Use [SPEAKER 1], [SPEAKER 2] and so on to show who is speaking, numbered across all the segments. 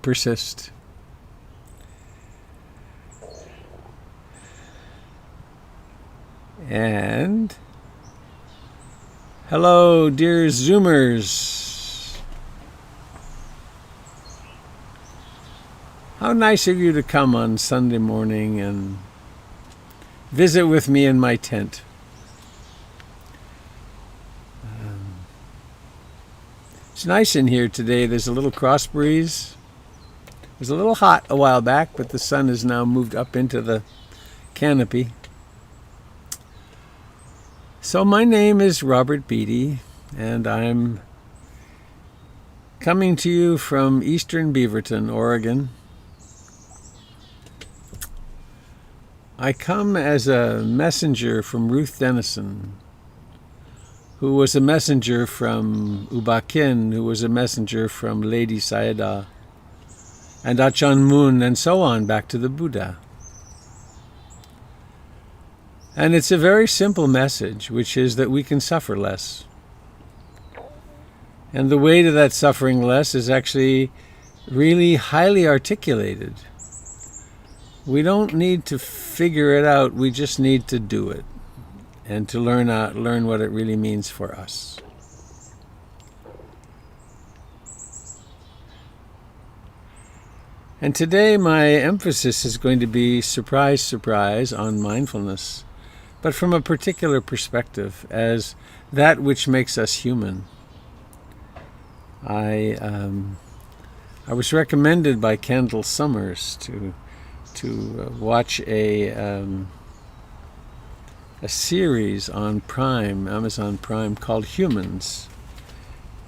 [SPEAKER 1] persist. And hello, dear Zoomers. How nice of you to come on Sunday morning and visit with me in my tent. It's nice in here today. There's a little cross breeze. It was a little hot a while back, but the sun has now moved up into the canopy. So my name is Robert Beatty, and I'm coming to you from eastern Beaverton, Oregon. I come as a messenger from Ruth Denison, who was a messenger from U Ba-Khin, who was a messenger from Lady Sayadaw, and Ajahn Mun, and so on, back to the Buddha. And it's a very simple message, which is that we can suffer less. And the way to that suffering less is actually really highly articulated. We don't need to figure it out, we just need to do it and to learn what it really means for us. And today my emphasis is going to be, surprise, surprise, on mindfulness, but from a particular perspective, as that which makes us human. I was recommended by Kendall Summers to watch a series on Prime, Amazon Prime, called Humans.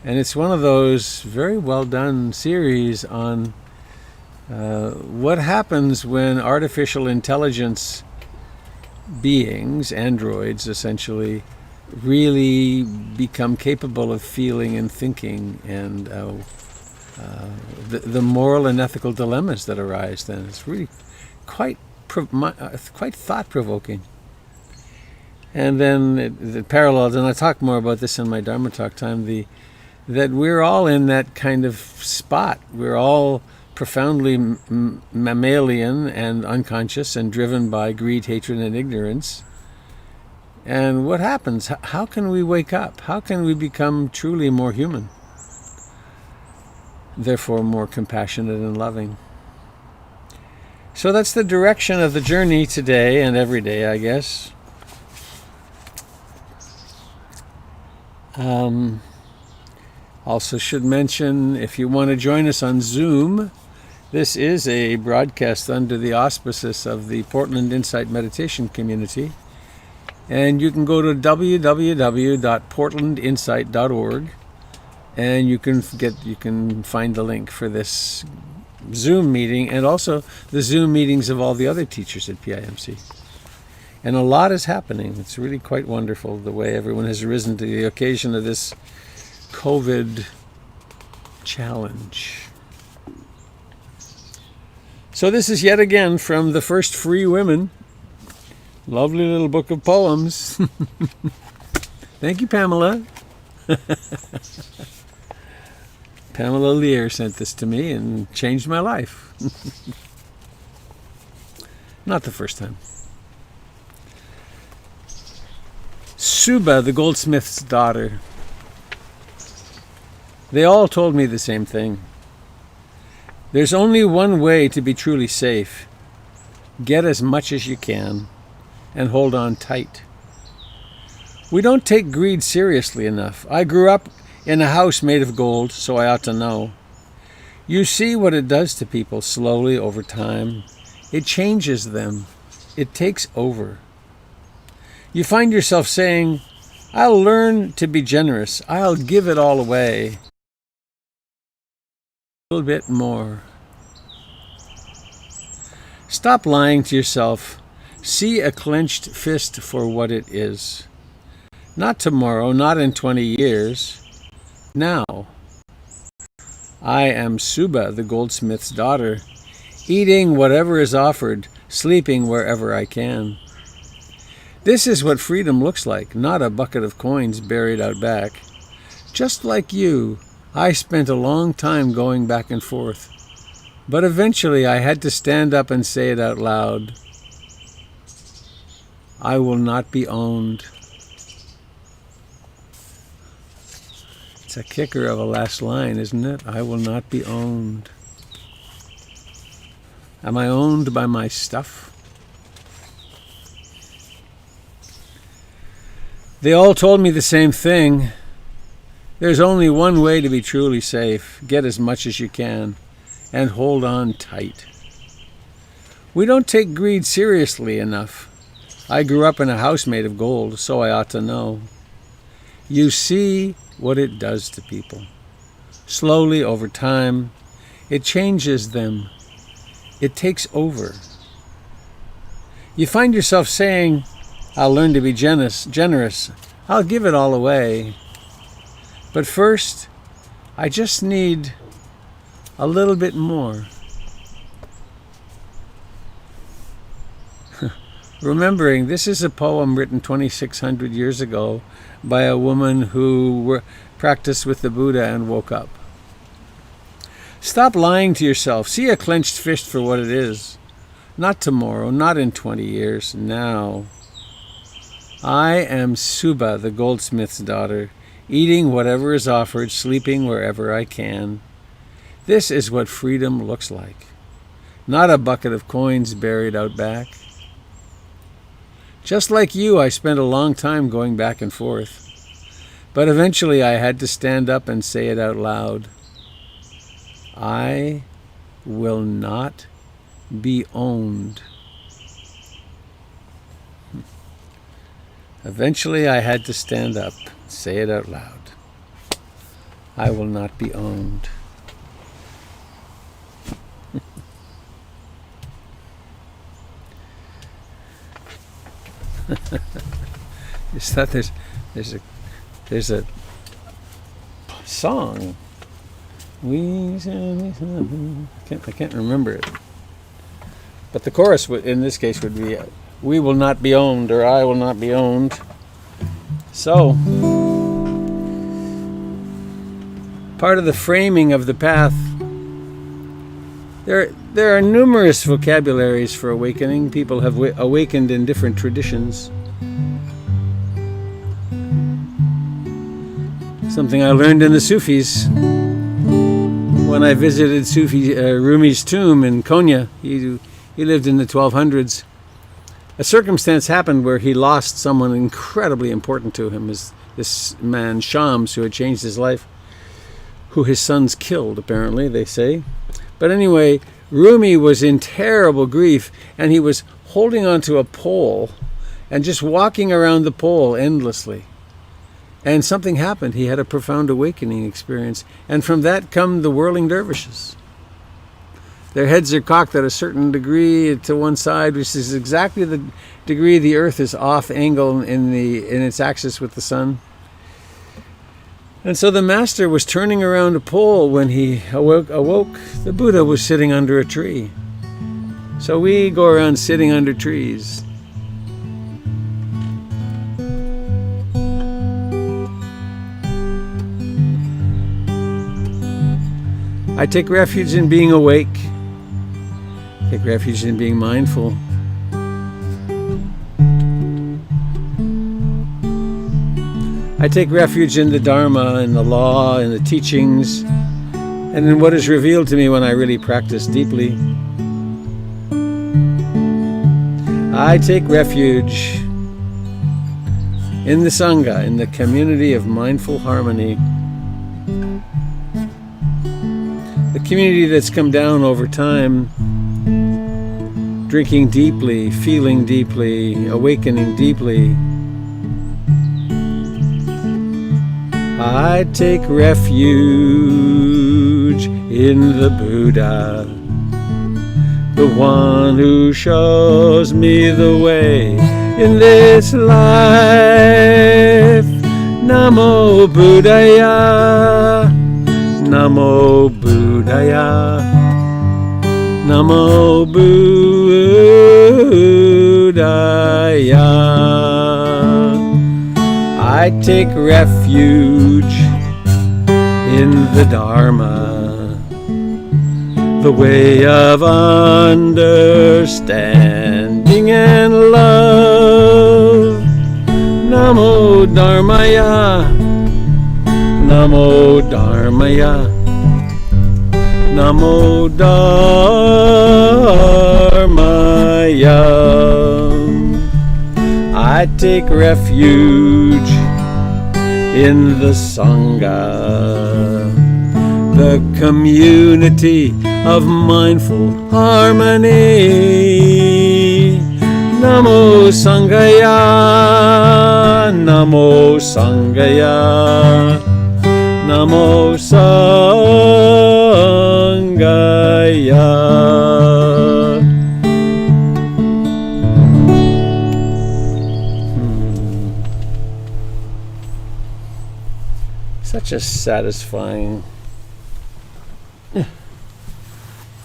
[SPEAKER 1] And it's one of those very well done series on what happens when artificial intelligence beings, androids essentially, really become capable of feeling and thinking, and the moral and ethical dilemmas that arise then. It's really quite thought-provoking. And then the parallels, and I talk more about this in my Dharma talk time, that we're all in that kind of spot. We're all profoundly mammalian and unconscious and driven by greed, hatred, and ignorance. And what happens? How can we wake up? How can we become truly more human? Therefore, more compassionate and loving. So that's the direction of the journey today and every day, I guess. Also should mention, if you want to join us on Zoom, this is a broadcast under the auspices of the Portland Insight Meditation Community. And you can go to www.portlandinsight.org and you can find the link for this Zoom meeting, and also the Zoom meetings of all the other teachers at PIMC. And a lot is happening. It's really quite wonderful the way everyone has risen to the occasion of this COVID challenge. So this is yet again from The First Free Women. Lovely little book of poems. Thank you, Pamela. Pamela Lear sent this to me and changed my life. Not the first time. Suba, the goldsmith's daughter. They all told me the same thing. There's only one way to be truly safe. Get as much as you can and hold on tight. We don't take greed seriously enough. I grew up in a house made of gold, so I ought to know. You see what it does to people slowly over time. It changes them. It takes over. You find yourself saying, I'll learn to be generous. I'll give it all away. A little bit more. Stop lying to yourself. See a clenched fist for what it is. Not tomorrow, not in 20 years. Now. I am Suba, the goldsmith's daughter, eating whatever is offered, sleeping wherever I can. This is what freedom looks like, not a bucket of coins buried out back. Just like you, I spent a long time going back and forth. But eventually I had to stand up and say it out loud. I will not be owned. It's a kicker of a last line, isn't it? I will not be owned. Am I owned by my stuff? They all told me the same thing. There's only one way to be truly safe. Get as much as you can and hold on tight. We don't take greed seriously enough. I grew up in a house made of gold, so I ought to know. You see what it does to people. Slowly, over time, it changes them. It takes over. You find yourself saying, I'll learn to be generous. I'll give it all away. But first, I just need a little bit more. Remembering, this is a poem written 2,600 years ago by a woman who practiced with the Buddha and woke up. Stop lying to yourself. See a clenched fist for what it is. Not tomorrow, not in 20 years, now. I am Suba, the goldsmith's daughter, eating whatever is offered, sleeping wherever I can. This is what freedom looks like. Not a bucket of coins buried out back. Just like you, I spent a long time going back and forth. But eventually I had to stand up and say it out loud. I will not be owned. Eventually I had to stand up, say it out loud. I will not be owned. Just thought there's a song. I can't remember it. But the chorus in this case would be, we will not be owned, or I will not be owned. So, part of the framing of the path, there are numerous vocabularies for awakening. People have awakened in different traditions. Something I learned in the Sufis when I visited Rumi's tomb in Konya. He lived in the 1200s. A circumstance happened where he lost someone incredibly important to him, this man Shams, who had changed his life, who his sons killed, apparently, they say. But anyway, Rumi was in terrible grief, and he was holding onto a pole and just walking around the pole endlessly. And something happened. He had a profound awakening experience. And from that come the whirling dervishes. Their heads are cocked at a certain degree to one side, which is exactly the degree the earth is off angle in its axis with the sun. And so the master was turning around a pole when he awoke. The Buddha was sitting under a tree. So we go around sitting under trees. I take refuge in being awake. Take refuge in being mindful. I take refuge in the Dharma, in the law, in the teachings, and in what is revealed to me when I really practice deeply. I take refuge in the Sangha, in the community of mindful harmony. The community that's come down over time, drinking deeply, feeling deeply, awakening deeply. I take refuge in the Buddha, the one who shows me the way in this life. Namo Buddhaya, Namo Buddhaya, Namo Buddhaya. I take refuge in the Dharma, the way of understanding and love. Namo Dharmaya, Namo Dharmaya, Namo Dharmaya. I take refuge in the Sangha, the community of mindful harmony. Namo Sanghaya, Namo Sanghaya, Namo Sanghaya. Such a satisfying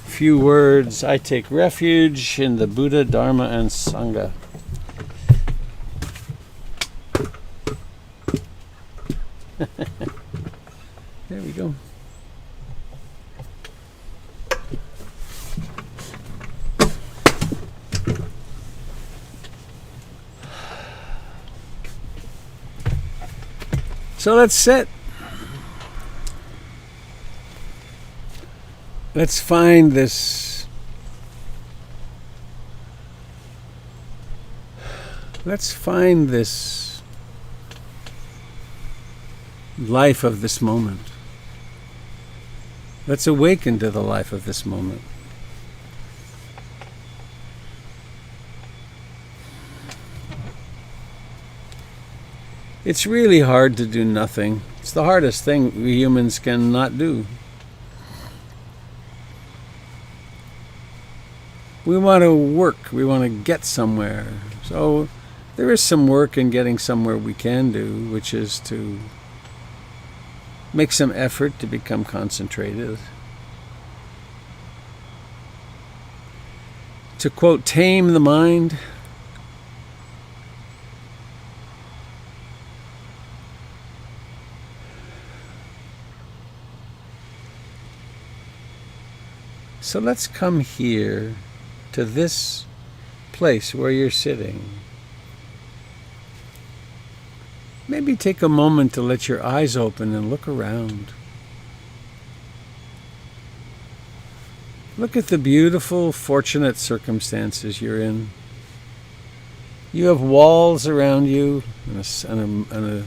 [SPEAKER 1] few words. I take refuge in the Buddha, Dharma, and Sangha. There we go. So let's sit. Let's find this. Let's find this life of this moment. Let's awaken to the life of this moment. It's really hard to do nothing. It's the hardest thing we humans can not do. We want to work. We want to get somewhere. So there is some work in getting somewhere we can do, which is to make some effort to become concentrated. To quote, tame the mind. So let's come here to this place where you're sitting. Maybe take a moment to let your eyes open and look around. Look at the beautiful, fortunate circumstances you're in. You have walls around you and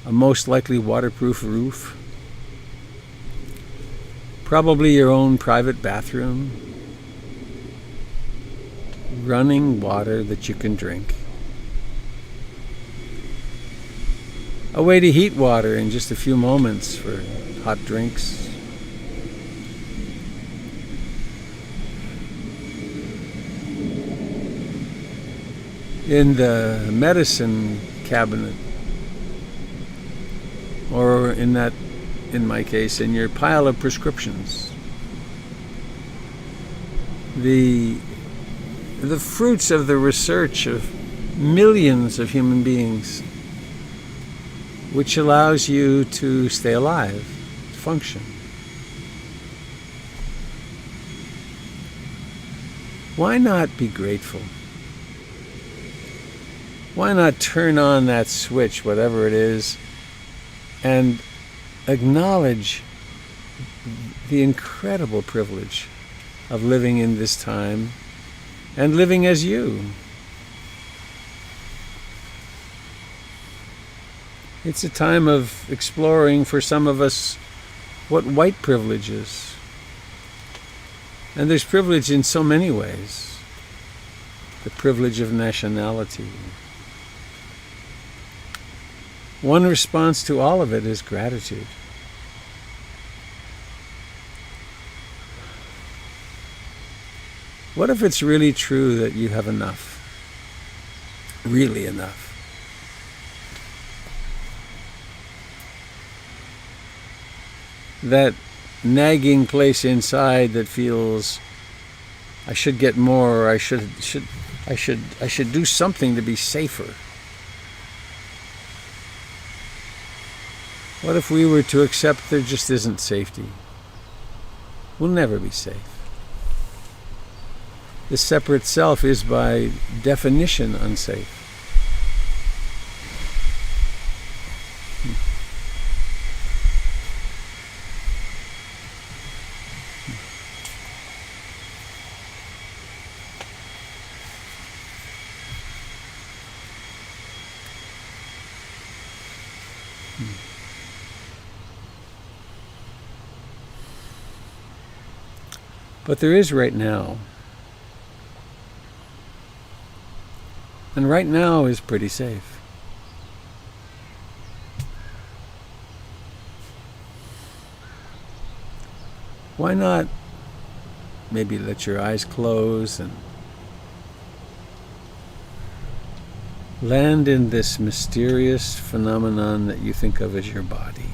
[SPEAKER 1] a most likely waterproof roof. Probably your own private bathroom. Running water that you can drink. A way to heat water in just a few moments for hot drinks. In the medicine cabinet, or in my case, in your pile of prescriptions. The fruits of the research of millions of human beings, which allows you to stay alive, function. Why not be grateful? Why not turn on that switch, whatever it is, and acknowledge the incredible privilege of living in this time and living as you. It's a time of exploring, for some of us, what white privilege is. And there's privilege in so many ways. The privilege of nationality. One response to all of it is gratitude. What if it's really true that you have enough? Really enough? That nagging place inside that feels, I should get more, or I should do something to be safer. What if we were to accept there just isn't safety? will never be safe. The separate self is by definition unsafe. But there is right now. And right now is pretty safe. Why not maybe let your eyes close and land in this mysterious phenomenon that you think of as your body?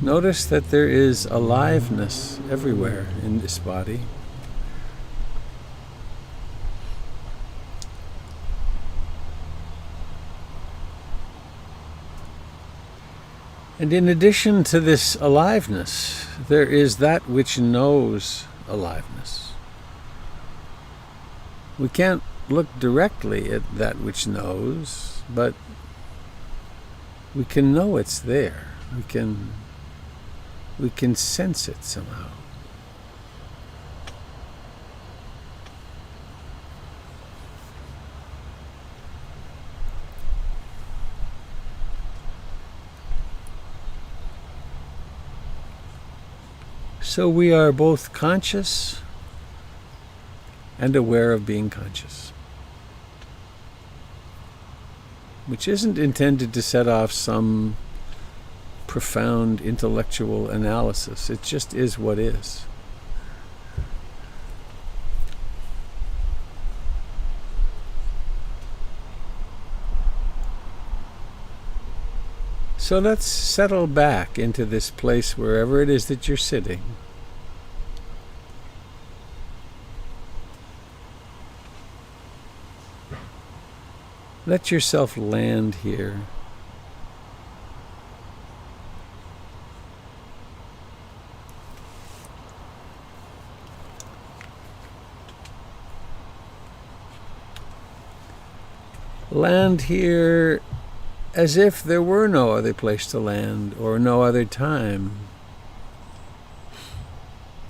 [SPEAKER 1] Notice that there is aliveness everywhere in this body. And in addition to this aliveness, there is that which knows aliveness. We can't look directly at that which knows, but we can know it's there. We can sense it somehow. So we are both conscious and aware of being conscious, which isn't intended to set off some profound intellectual analysis. It just is what is. So let's settle back into this place wherever it is that you're sitting. Let yourself land here. Land here as if there were no other place to land or no other time.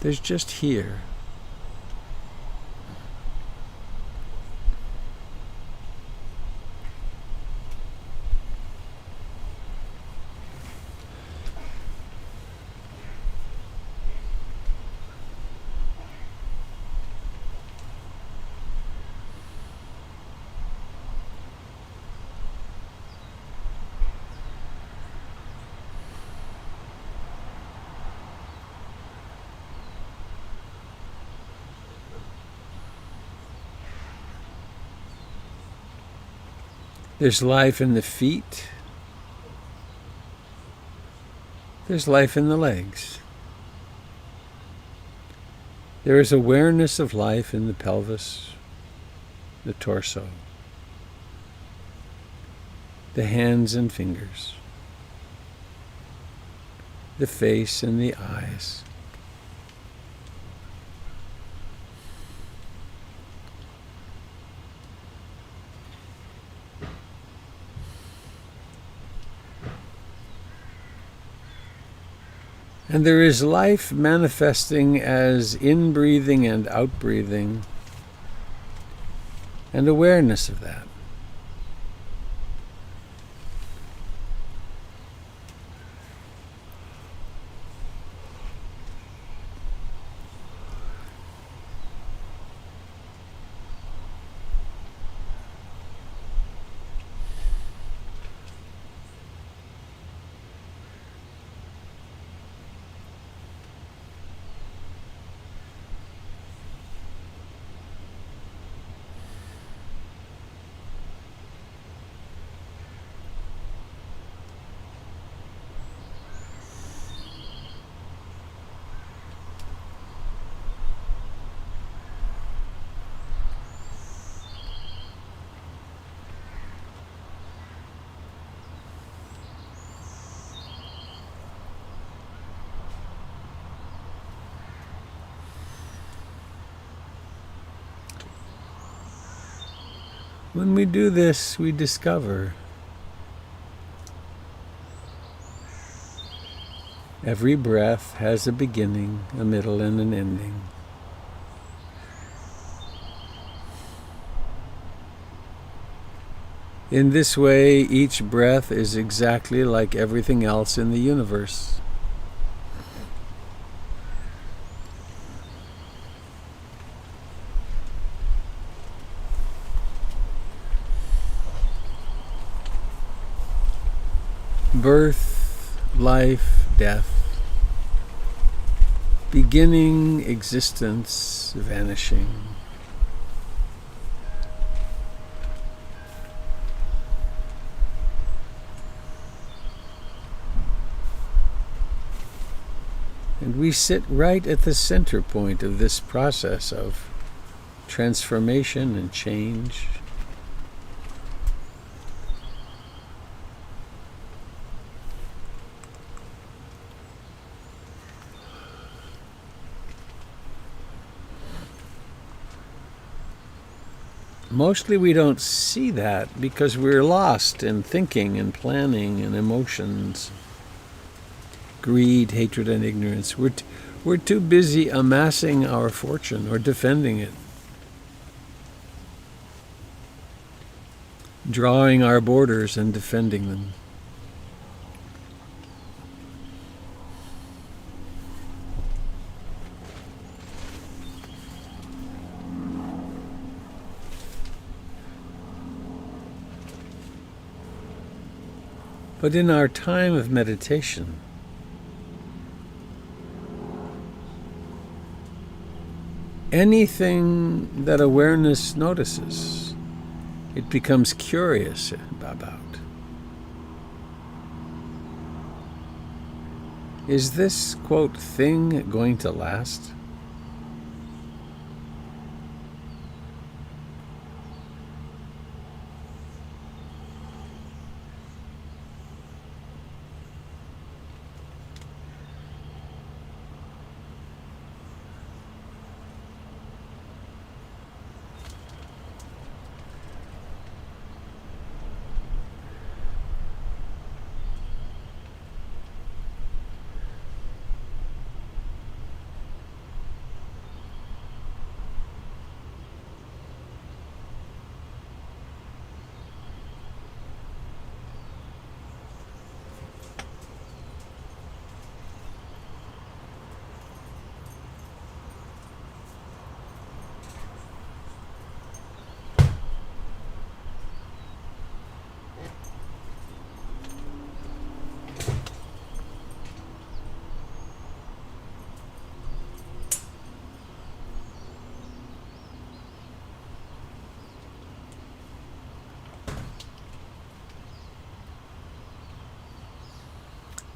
[SPEAKER 1] There's just here. There's life in the feet. There's life in the legs. There is awareness of life in the pelvis, the torso, the hands and fingers, the face and the eyes. And there is life manifesting as in-breathing and out-breathing, and awareness of that. When we do this, we discover every breath has a beginning, a middle, and an ending. In this way, each breath is exactly like everything else in the universe. Birth, life, death. Beginning, existence, vanishing. And we sit right at the center point of this process of transformation and change. Mostly we don't see that because we're lost in thinking and planning and emotions. Greed, hatred, and ignorance. We're too busy amassing our fortune or defending it. Drawing our borders and defending them. But in our time of meditation, anything that awareness notices, it becomes curious about. Is this, quote, thing going to last?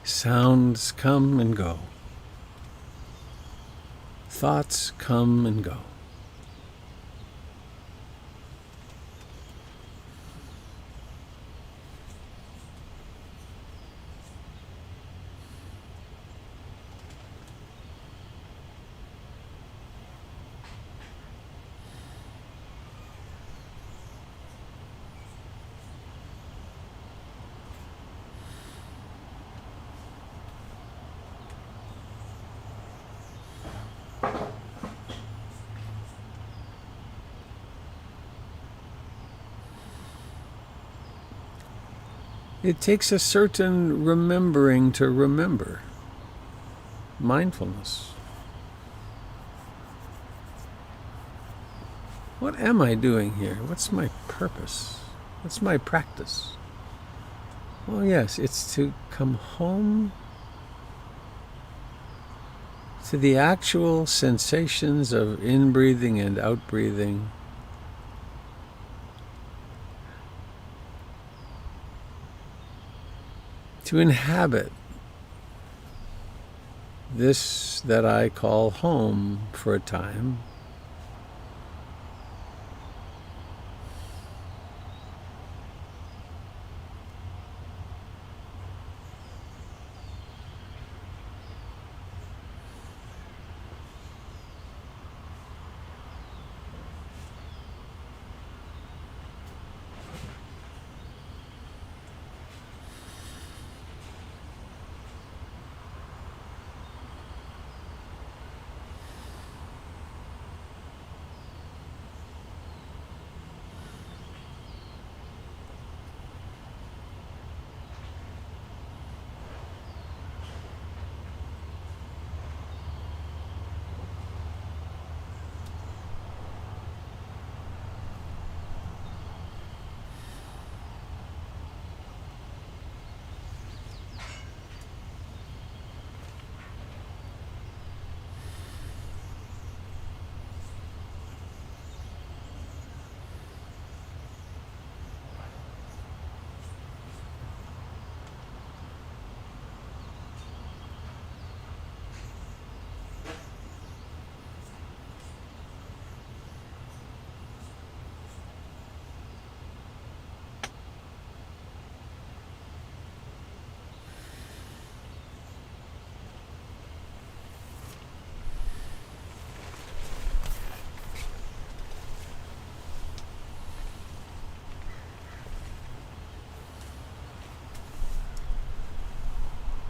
[SPEAKER 1] Sounds come and go. Thoughts come and go. It takes a certain remembering to remember. Mindfulness. What am I doing here? What's my purpose? What's my practice? Well, yes, it's to come home to the actual sensations of in-breathing and out-breathing. To inhabit this that I call home for a time.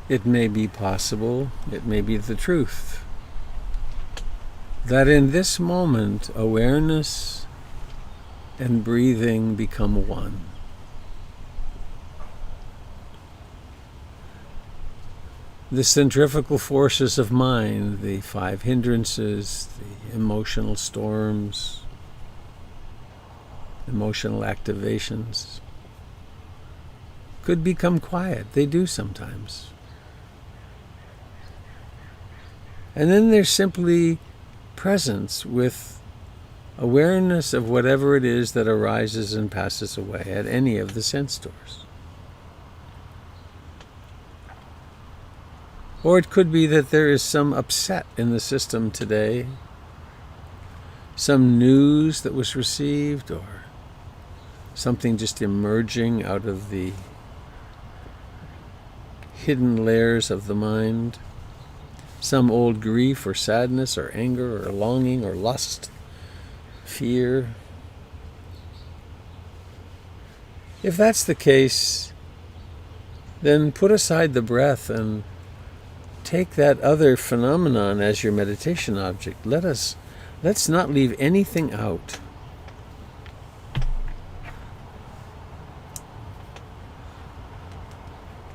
[SPEAKER 1] It may be possible, it may be the truth, that in this moment awareness and breathing become one. The centrifugal forces of mind, the five hindrances, the emotional storms, emotional activations, could become quiet. They do sometimes. And then there's simply presence with awareness of whatever it is that arises and passes away at any of the sense doors. Or it could be that there is some upset in the system today, some news that was received, or something just emerging out of the hidden layers of the mind, some old grief or sadness or anger or longing or lust, fear. If that's the case, then put aside the breath and take that other phenomenon as your meditation object. Let's not leave anything out.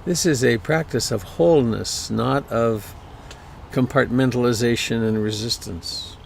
[SPEAKER 1] This is a practice of wholeness, not of compartmentalization and resistance.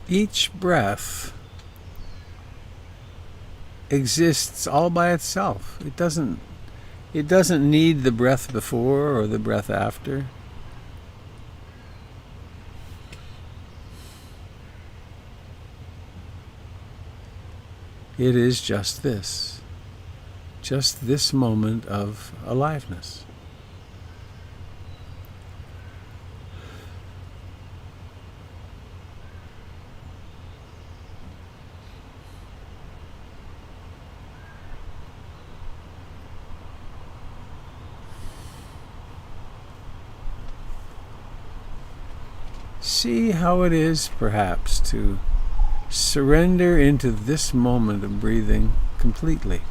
[SPEAKER 1] Each breath exists all by itself. It doesn't need the breath before or the breath after. It is just this moment of aliveness. See how it is, perhaps, to surrender into this moment of breathing completely.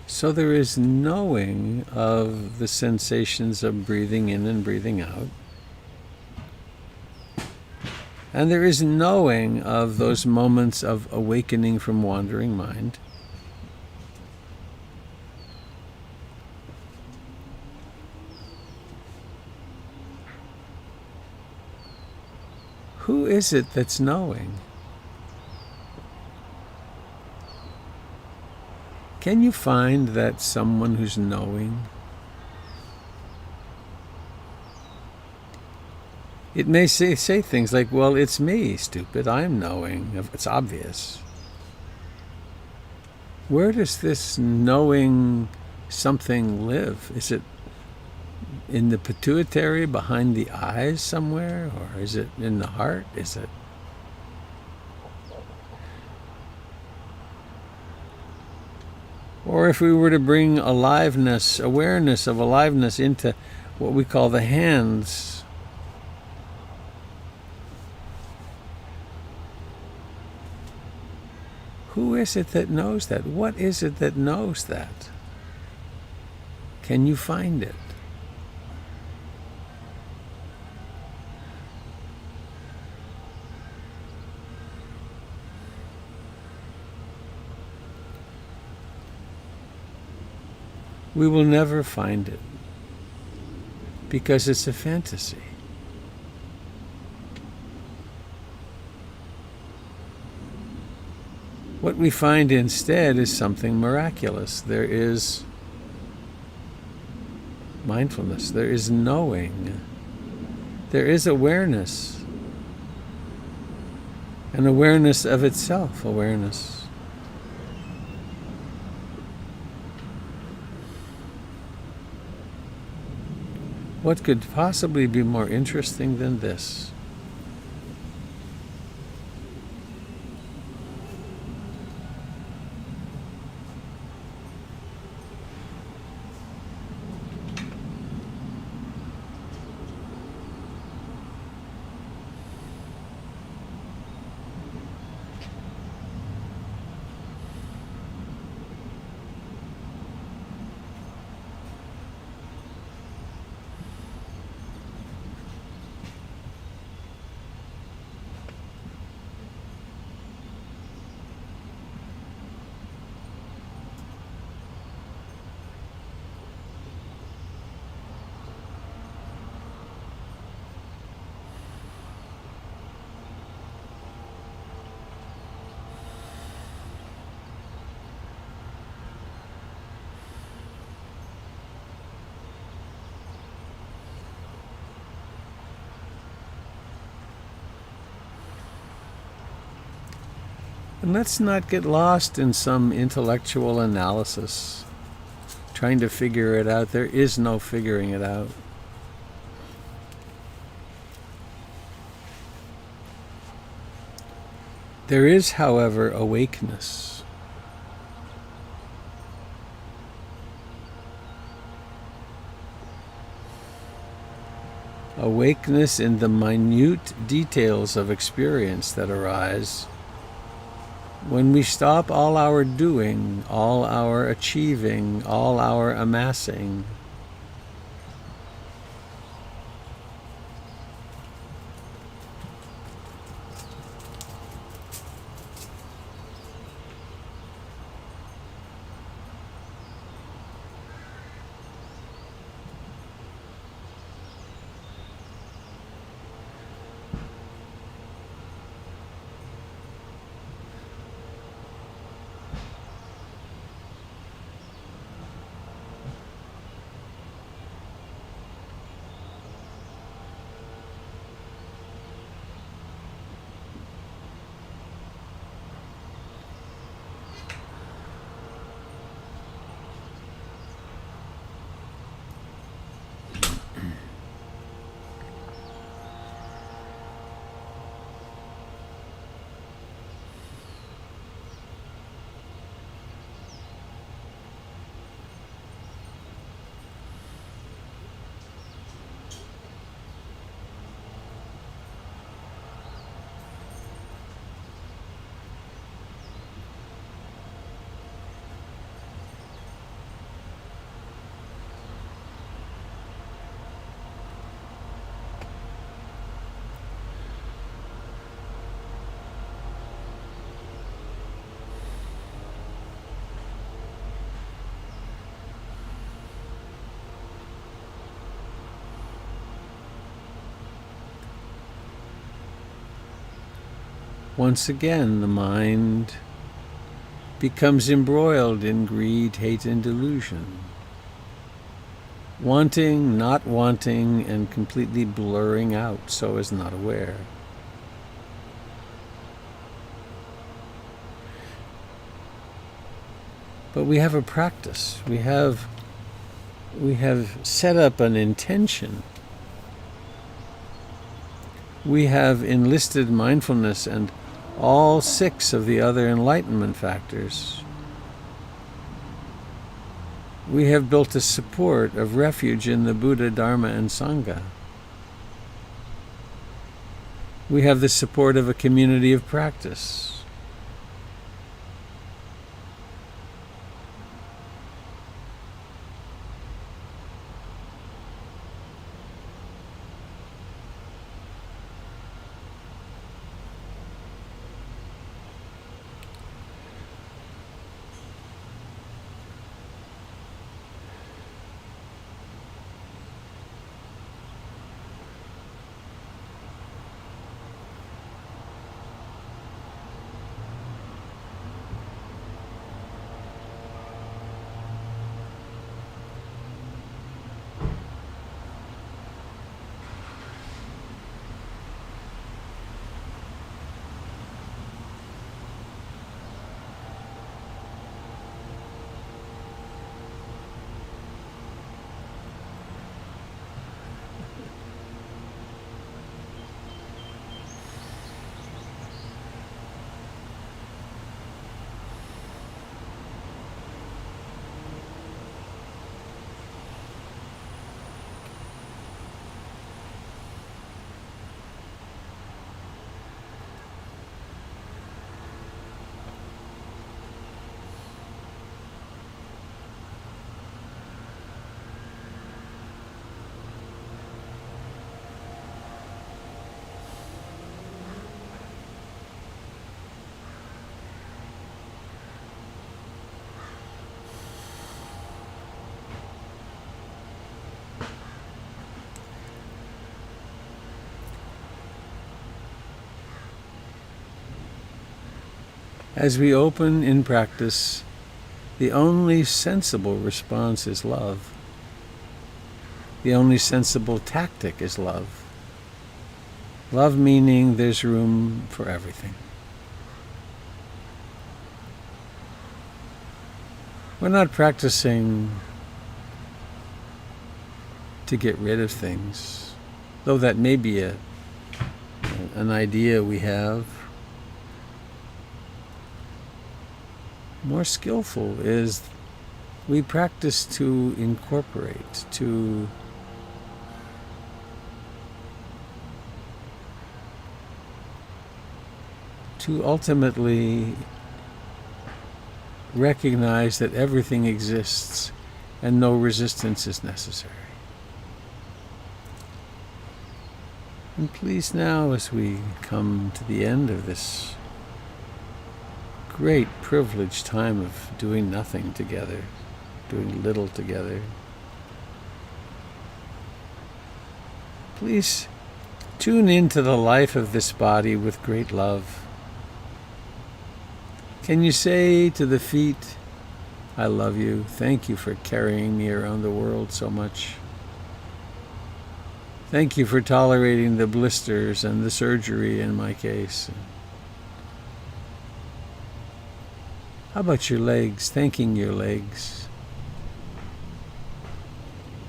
[SPEAKER 1] So there is knowing of the sensations of breathing in and breathing out. And there is knowing of those moments of awakening from wandering mind. Who is it that's knowing? Can you find that someone who's knowing? It may say things like, well, it's me, stupid, I'm knowing. It's obvious. Where does this knowing something live? Is it in the pituitary behind the eyes somewhere? Or is it in the heart? Is it? Or if we were to bring aliveness, awareness of aliveness into what we call the hands, who is it that knows that? What is it that knows that? Can you find it? We will never find it because it's a fantasy. What we find instead is something miraculous. There is mindfulness. There is knowing. There is awareness. An awareness of itself, awareness. What could possibly be more interesting than this? And let's not get lost in some intellectual analysis, trying to figure it out. There is no figuring it out. There is, however, awakeness. Awakeness in the minute details of experience that arise when we stop all our doing, all our achieving, all our amassing. Once again, the mind becomes embroiled in greed, hate, and delusion. Wanting, not wanting, and completely blurring out so as not aware. But we have a practice. We have set up an intention. We have enlisted mindfulness and all 6 of the other enlightenment factors. We have built a support of refuge in the Buddha, Dharma, and Sangha. We have the support of a community of practice. As we open in practice, the only sensible response is love. The only sensible tactic is love. Love meaning there's room for everything. We're not practicing to get rid of things, though that may be an idea we have. more skillful is we practice to incorporate, to ultimately recognize that everything exists and no resistance is necessary. And please now, as we come to the end of this great privileged time of doing nothing together, doing little together, please tune into the life of this body with great love. Can you say to the feet, I love you, thank you for carrying me around the world so much. Thank you for tolerating the blisters and the surgery in my case. How about your legs? Thanking your legs.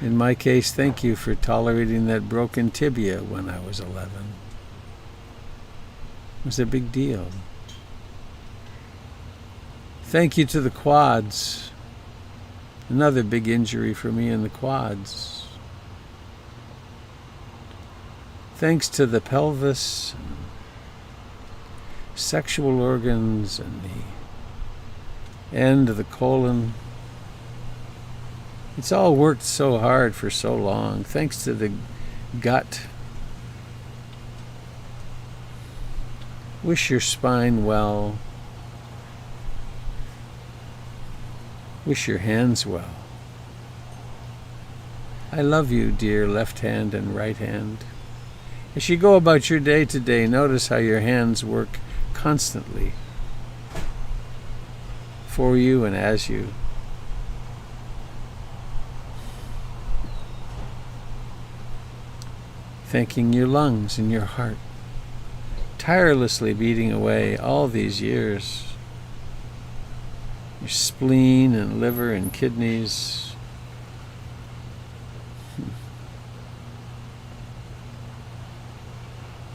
[SPEAKER 1] In my case, thank you for tolerating that broken tibia when I was 11. It was a big deal. Thank you to the quads. Another big injury for me in the quads. Thanks to the pelvis, sexual organs, and the end of the colon. It's all worked so hard for so long. Thanks to the gut. Wish your spine well. Wish your hands well. I love you, dear left hand and right hand. As you go about your day today, notice how your hands work constantly for you and as you. Thanking your lungs and your heart, tirelessly beating away all these years. Your spleen and liver and kidneys.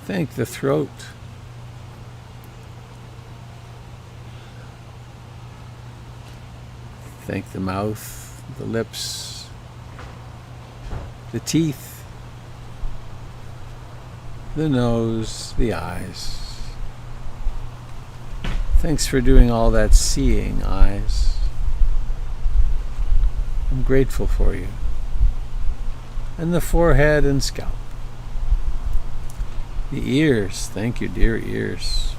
[SPEAKER 1] Thank the throat. Thank the mouth, the lips, the teeth, the nose, the eyes. Thanks for doing all that seeing, eyes. I'm grateful for you. And the forehead and scalp. The ears, thank you, dear ears.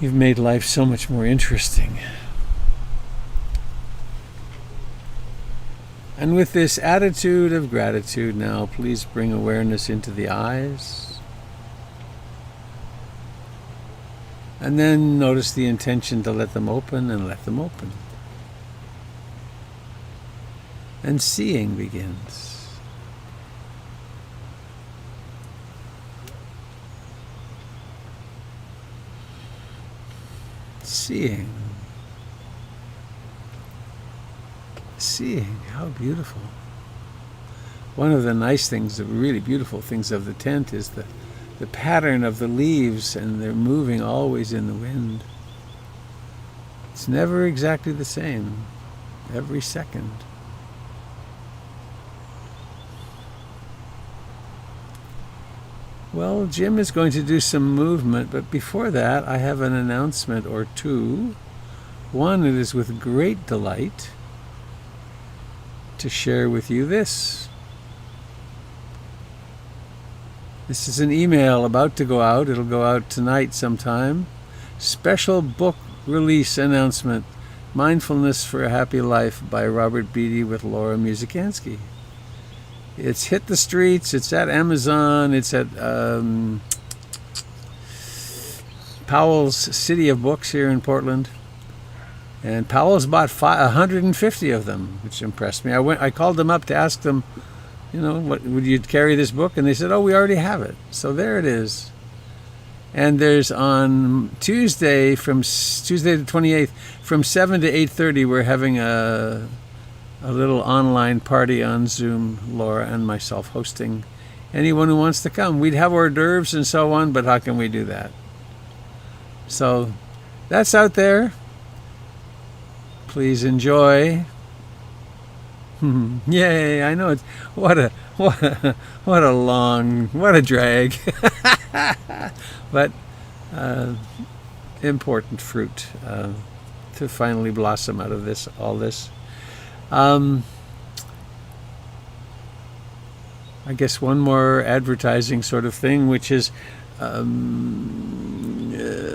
[SPEAKER 1] You've made life so much more interesting. And with this attitude of gratitude now, please bring awareness into the eyes. And then notice the intention to let them open and let them open. And seeing begins. Seeing. Seeing, how beautiful. One of the nice things, the really beautiful things of the tent is the pattern of the leaves, and they're moving always in the wind. It's never exactly the same, every second. Well, Jim is going to do some movement, but before that I have an announcement or two. One, it is with great delight to share with you this. This is an email about to go out. It'll go out tonight sometime. Special book release announcement. Mindfulness for a Happy Life by Robert Beatty with Laura Musikanski. It's hit the streets. It's at Amazon. It's at Powell's City of Books here in Portland. And Powell's bought 150 of them, which impressed me. I called them up to ask them, what would you carry this book? And they said, we already have it. So there it is. And there's on Tuesday the 28th, from 7 to 8:30, we're having a little online party on Zoom, Laura and myself hosting. Anyone who wants to come. We'd have hors d'oeuvres and so on, but how can we do that? So that's out there. Please enjoy. Yay! I know it's what a what a drag, but important fruit to finally blossom out of all this. I guess one more advertising sort of thing, which is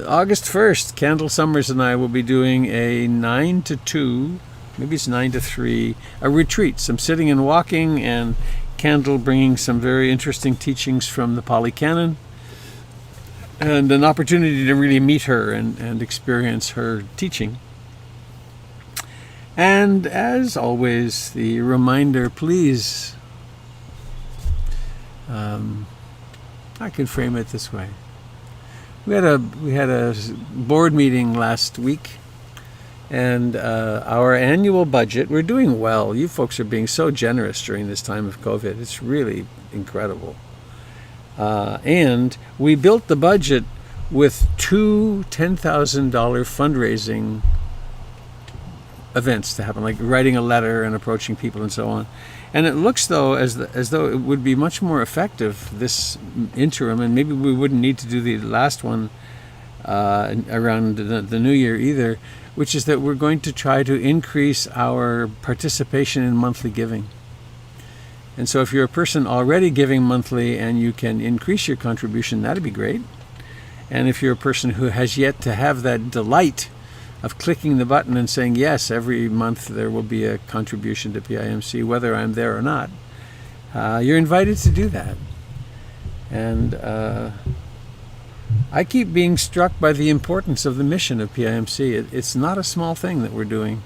[SPEAKER 1] August 1st, Candle Summers and I will be doing a 9 to 2, maybe it's 9 to 3, a retreat, some sitting and walking, and Candle bringing some very interesting teachings from the Pali Canon, and an opportunity to really meet her and experience her teaching. And as always, the reminder, please, I can frame it this way. We had a board meeting last week, and our annual budget, we're doing well. You folks are being so generous during this time of COVID. It's really incredible. And we built the budget with two $10,000 fundraising events to happen, like writing a letter and approaching people and so on. And it looks though as though it would be much more effective this interim, and maybe we wouldn't need to do the last one around the new year either, which is that we're going to try to increase our participation in monthly giving. And so if you're a person already giving monthly and you can increase your contribution, that'd be great. And if you're a person who has yet to have that delight of clicking the button and saying, yes, every month there will be a contribution to PIMC, whether I'm there or not, you're invited to do that. And I keep being struck by the importance of the mission of PIMC. It's not a small thing that we're doing.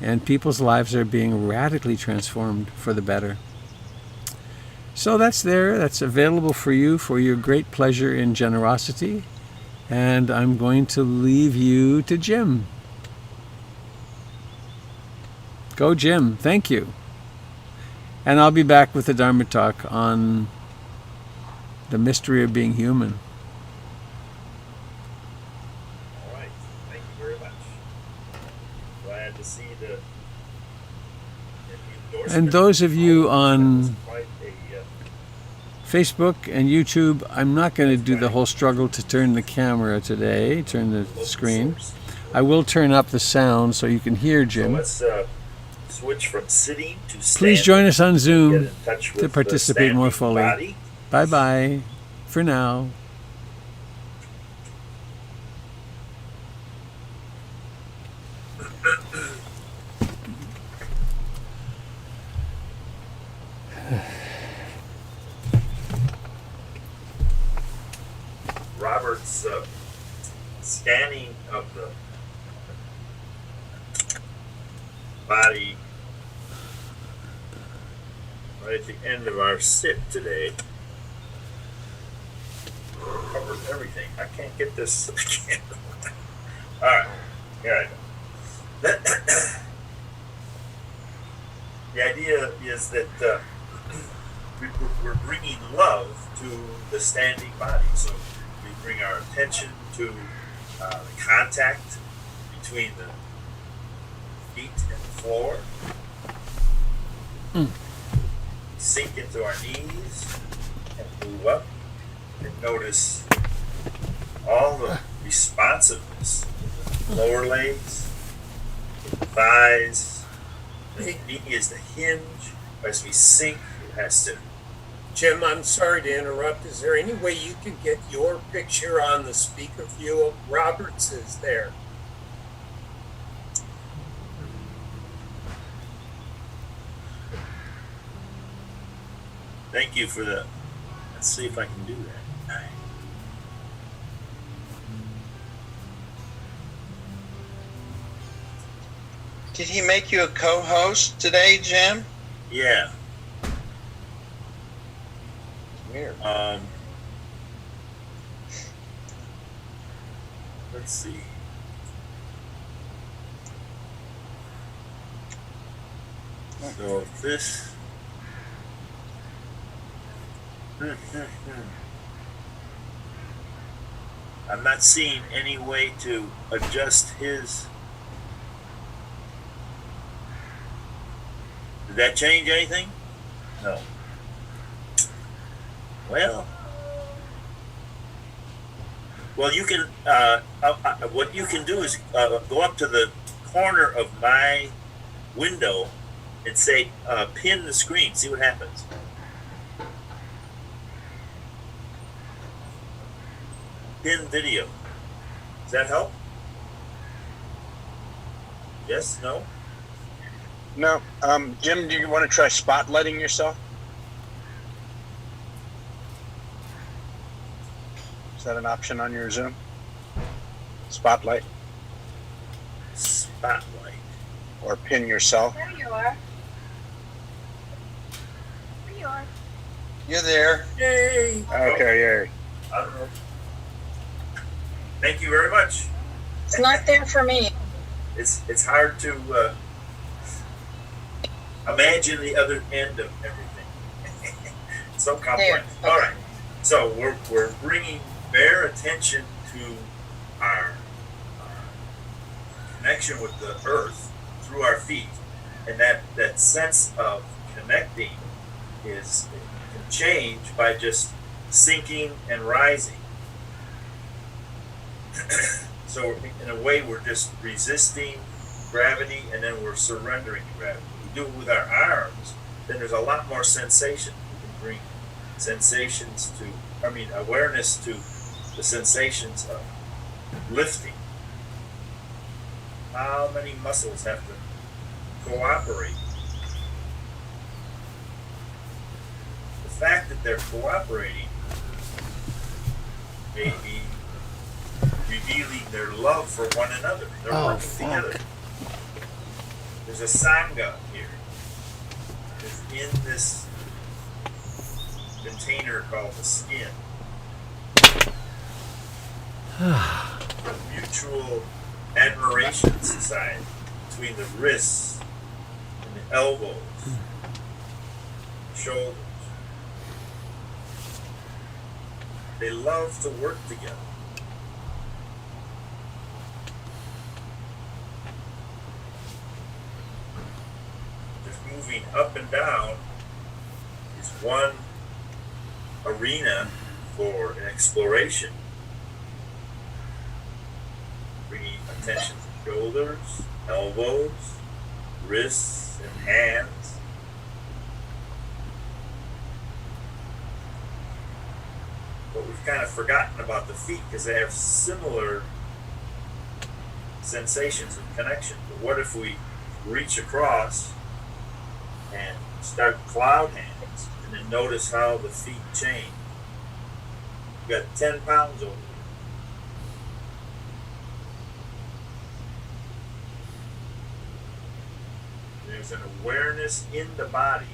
[SPEAKER 1] And people's lives are being radically transformed for the better. So that's there. That's available for you for your great pleasure in generosity. And I'm going to leave you to Jim. Go, Jim. Thank you. And I'll be back with the Dharma talk on the mystery of being human.
[SPEAKER 2] All right. Thank you very much. Glad to see the endorsement.
[SPEAKER 1] And those of you on Facebook and YouTube, I'm not going to do the whole struggle to turn the camera today, turn the screen. I will turn up the sound so you can hear Jim.
[SPEAKER 2] So let's switch from sitting to standing.
[SPEAKER 1] Please join us on Zoom to participate more fully.
[SPEAKER 2] Body.
[SPEAKER 1] Bye-bye for now.
[SPEAKER 2] Robert's scanning of the body right at the end of our sit today covers everything. I can't get this. All right, here I go. The idea is that we're bringing love to the standing body. So we bring our attention to the contact between the feet and the floor. Sink into our knees and move up and notice all the responsiveness in the lower legs, in the thighs. The knee is the hinge. As we sink, it has to.
[SPEAKER 3] Jim, I'm sorry to interrupt. Is there any way you could get your picture on the speaker view? Robert's is there.
[SPEAKER 2] Thank you for the. Let's see if I can do that.
[SPEAKER 4] Did he make you a co-host today, Jim?
[SPEAKER 2] Yeah.
[SPEAKER 4] Weird.
[SPEAKER 2] Let's see. So if this. I'm not seeing any way to adjust his. Did that change anything? No. Well, you can. What you can do is go up to the corner of my window and say, "Pin the screen." See what happens. Pin video. Does that help? Yes? No?
[SPEAKER 4] No. Jim, do you want to try spotlighting yourself? Is that an option on your Zoom? Spotlight
[SPEAKER 2] Spotlight.
[SPEAKER 4] or pin yourself?
[SPEAKER 5] There you are. There you are.
[SPEAKER 4] You're there.
[SPEAKER 3] Yay!
[SPEAKER 4] Okay,
[SPEAKER 2] I don't know. Thank you very much.
[SPEAKER 5] It's not there for me.
[SPEAKER 2] It's hard to imagine the other end of everything. It's so complex.
[SPEAKER 5] There. Okay.
[SPEAKER 2] All right. So we're bringing bare attention to our connection with the earth through our feet, and that sense of connecting can change by just sinking and rising. So in a way, we're just resisting gravity, and then we're surrendering to gravity. We do it with our arms, then there's a lot more sensation. We can bring awareness to the sensations of lifting. How many muscles have to cooperate? The fact that they're cooperating may be revealing their love for one another. They're working together. There's a sangha here. It's in this container called the skin. A mutual admiration society between the wrists and the elbows, shoulders. They love to work together. Moving up and down is one arena for exploration. Bringing attention to shoulders, elbows, wrists, and hands. But we've kind of forgotten about the feet because they have similar sensations of connection. But what if we reach across and start cloud hands, and then notice how the feet change? You got 10 pounds over there. There's an awareness in the body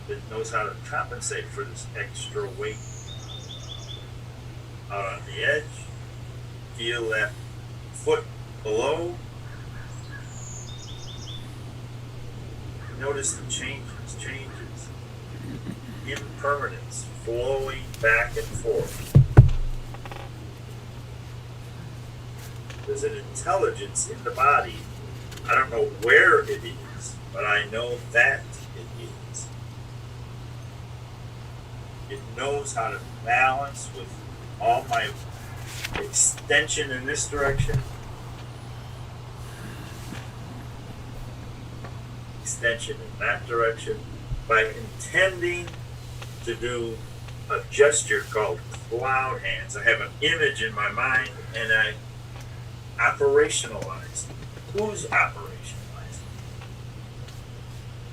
[SPEAKER 2] that knows how to compensate for this extra weight. Out on the edge, feel that foot below. Notice the changes, impermanence, flowing back and forth. There's an intelligence in the body. I don't know where it is, but I know that it is. It knows how to balance with all my extension in this direction, extension in that direction, by intending to do a gesture called cloud hands. I have an image in my mind and I operationalize. Who's operationalizing?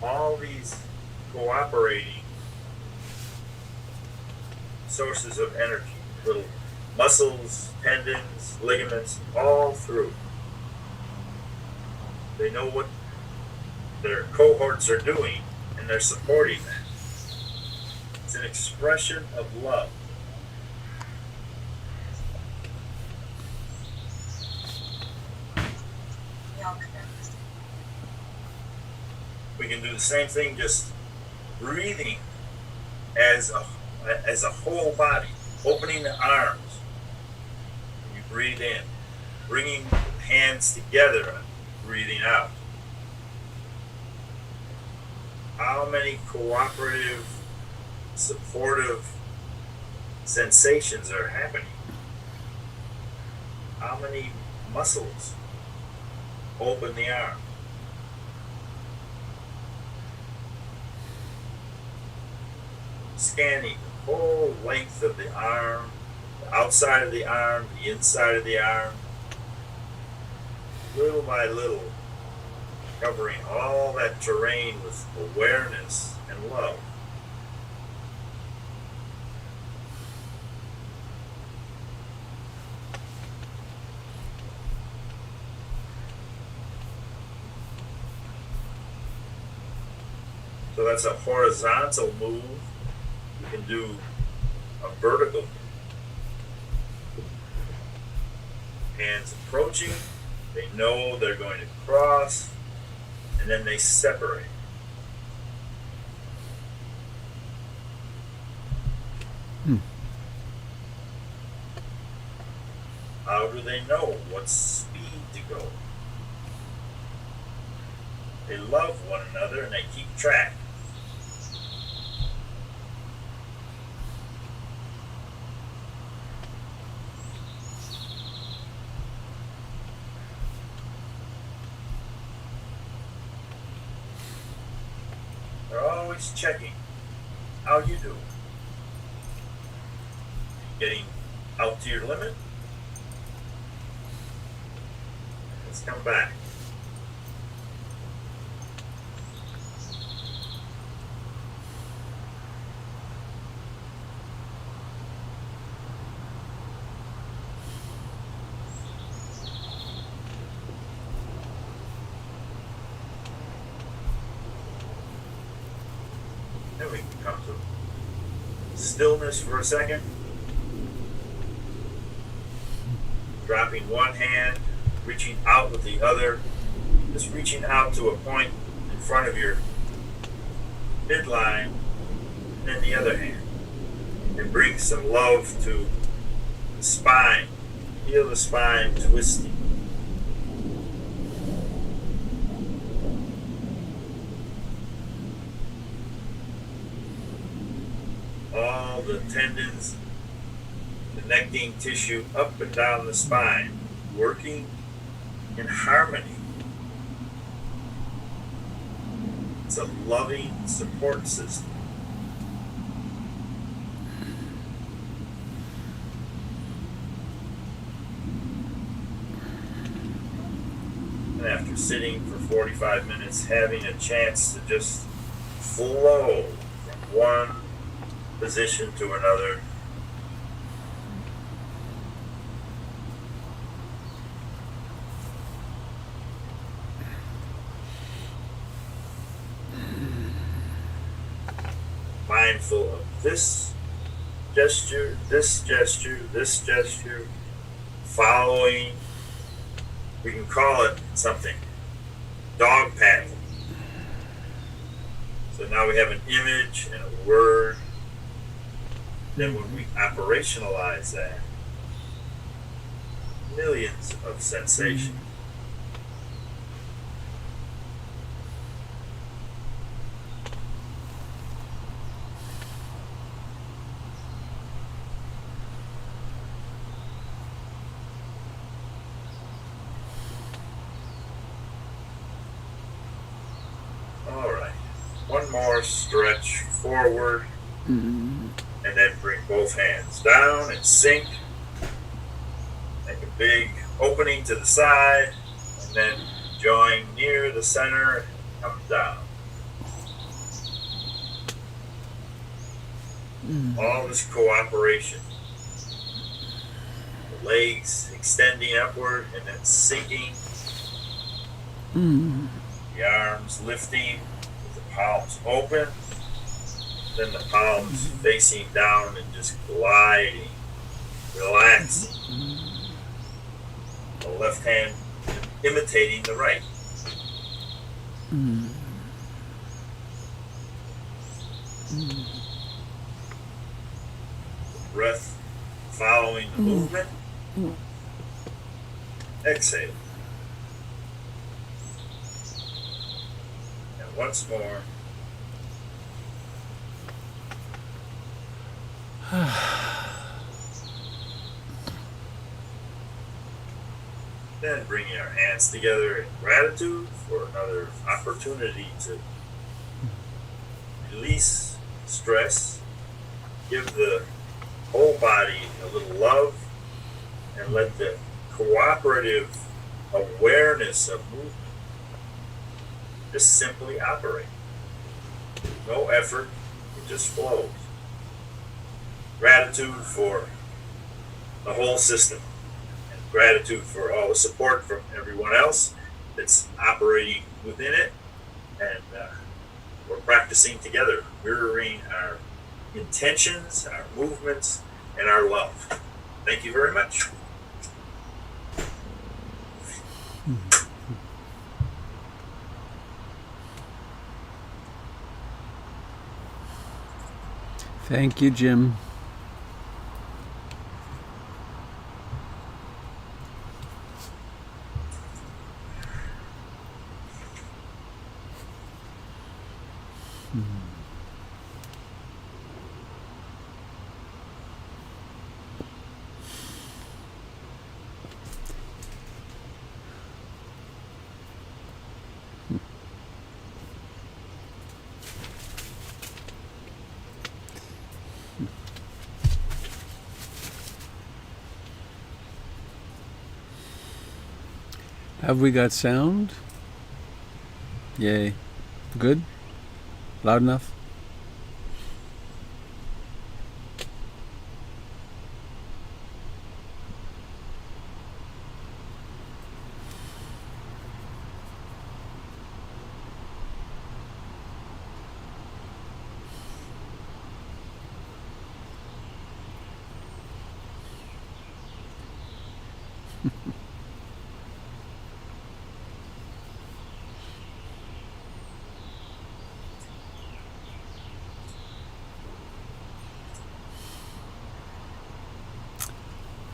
[SPEAKER 2] All these cooperating sources of energy, little muscles, tendons, ligaments, all through. They know what their cohorts are doing, and they're supporting that. It's an expression of love. We can do the same thing, just breathing as a whole body, opening the arms. You breathe in, bringing hands together, breathing out. How many cooperative, supportive sensations are happening? How many muscles open the arm? Scanning the whole length of the arm, the outside of the arm, the inside of the arm, little by little, covering all that terrain with awareness and love. So that's a horizontal move. You can do a vertical. Hands approaching, they know they're going to cross, and then they separate. How do they know what speed to go? They love one another and they keep track. They're always checking how you do. Getting out to your limit? Let's come back. Then we can come to stillness for a second. Dropping one hand, reaching out with the other, just reaching out to a point in front of your midline, and then the other hand. And bring some love to the spine. Feel the spine twisting. All the tendons, connecting tissue up and down the spine, working in harmony. It's a loving support system. And after sitting for 45 minutes, having a chance to just flow from one position to another. Mindful of this gesture, this gesture, this gesture, following. We can call it something. Dog paddling. So now we have an image and a word. Then when we operationalize that, millions of sensations. All right, one more stretch forward. And then bring both hands down and sink. Make a big opening to the side, and then join near the center and come down. All this cooperation. The legs extending upward and then sinking. The arms lifting with the palms open. Then the palms facing down and just gliding, relaxing. The left hand imitating the right. Breath following the movement. Exhale. And once more. Then bringing our hands together in gratitude for another opportunity to release stress, give the whole body a little love, and let the cooperative awareness of movement just simply operate. No effort, it just flows. Gratitude for the whole system, and gratitude for all the support from everyone else that's operating within it, and we're practicing together, mirroring our intentions, our movements, and our love. Thank you very much.
[SPEAKER 1] Thank you, Jim. Have we got sound? Yay. Good? Loud enough?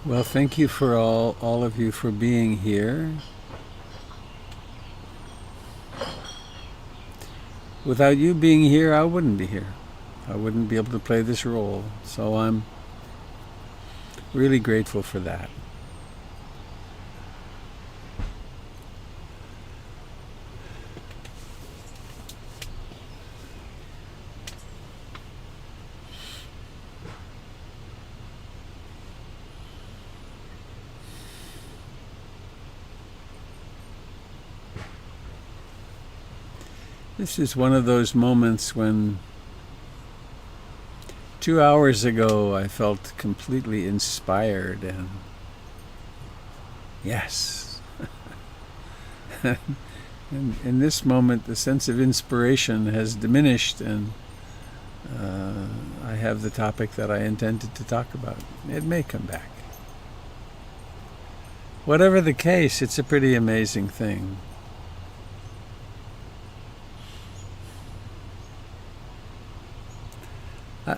[SPEAKER 1] Well, thank you for all of you for being here. Without you being here, I wouldn't be here. I wouldn't be able to play this role. So I'm really grateful for that. This is one of those moments when 2 hours ago I felt completely inspired and yes. And in this moment the sense of inspiration has diminished and I have the topic that I intended to talk about. It may come back. Whatever the case, it's a pretty amazing thing.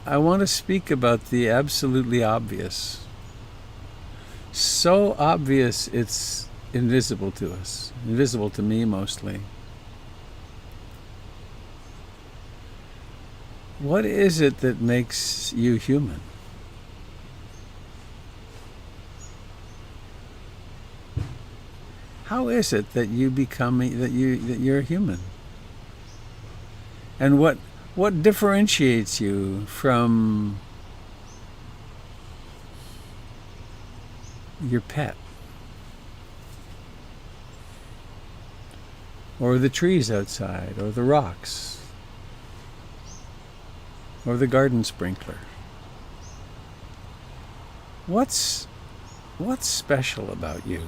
[SPEAKER 1] I want to speak about the absolutely obvious. So obvious it's invisible to us, invisible to me mostly. What is it that makes you human? How is it that you become that you're human? And what differentiates you from your pet? Or the trees outside, or the rocks, or the garden sprinkler? What's special about you,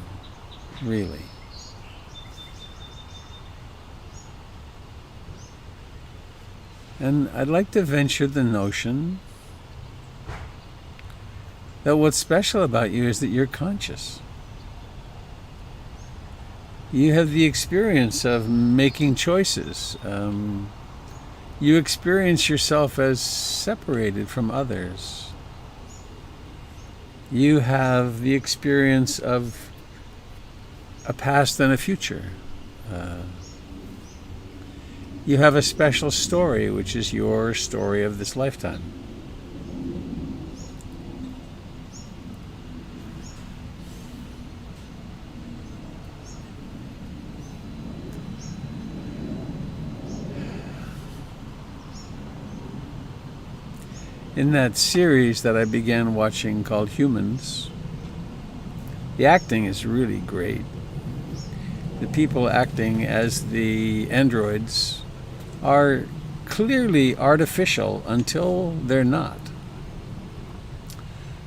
[SPEAKER 1] really? And I'd like to venture the notion that what's special about you is that you're conscious. You have the experience of making choices. you experience yourself as separated from others. You have the experience of a past and a future. You have a special story, which is your story of this lifetime. In that series that I began watching called Humans, the acting is really great. The people acting as the androids are clearly artificial until they're not.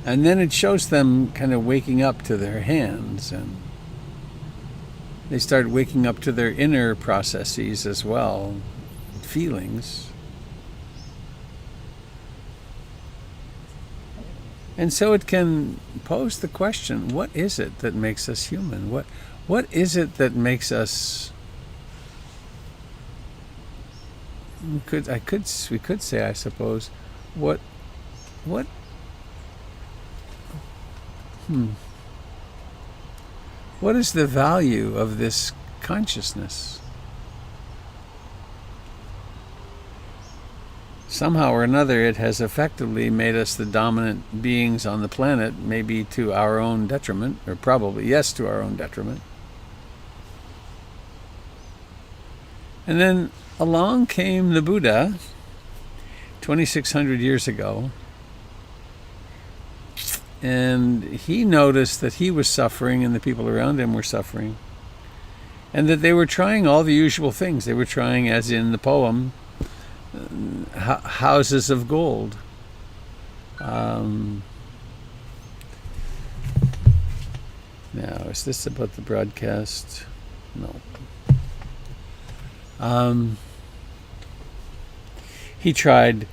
[SPEAKER 1] And then it shows them kind of waking up to their hands, and they start waking up to their inner processes as well, feelings. And so it can pose the question, what is it that makes us human? What is it that makes us... We could say, I suppose, what is the value of this consciousness? Somehow or another, it has effectively made us the dominant beings on the planet, maybe to our own detriment, or probably, yes, to our own detriment. And then along came the Buddha, 2,600 years ago, and he noticed that he was suffering and the people around him were suffering, and that they were trying all the usual things. They were trying, as in the poem, houses of gold. Now, is this about the broadcast? No. He tried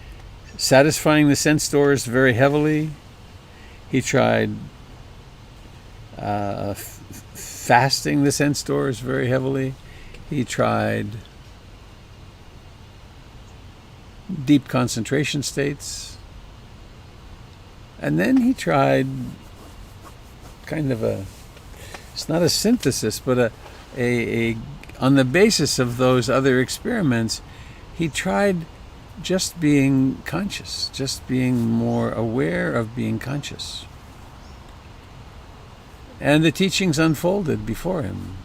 [SPEAKER 1] satisfying the sense doors very heavily. He tried fasting the sense doors very heavily. He tried deep concentration states. And then he tried kind of it's not a synthesis, but a on the basis of those other experiments, he tried just being conscious, just being more aware of being conscious. And the teachings unfolded before him.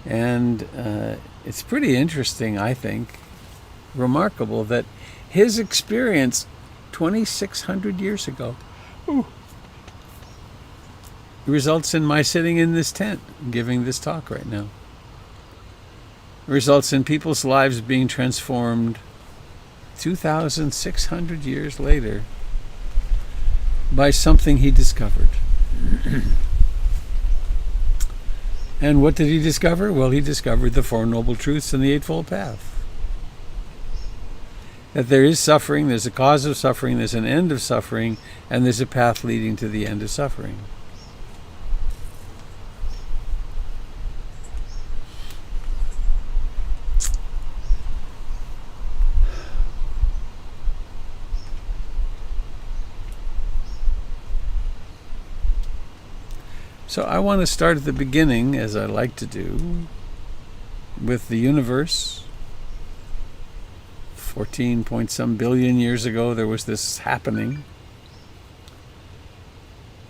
[SPEAKER 1] And it's pretty interesting, I think, remarkable, that his experience 2,600 years ago results in my sitting in this tent giving this talk right now. Results in people's lives being transformed 2,600 years later by something he discovered. And what did he discover? Well, he discovered the Four Noble Truths and the Eightfold Path. That there is suffering, there's a cause of suffering, there's an end of suffering, and there's a path leading to the end of suffering. So I want to start at the beginning, as I like to do, with the universe. 14 point some billion years ago, there was this happening.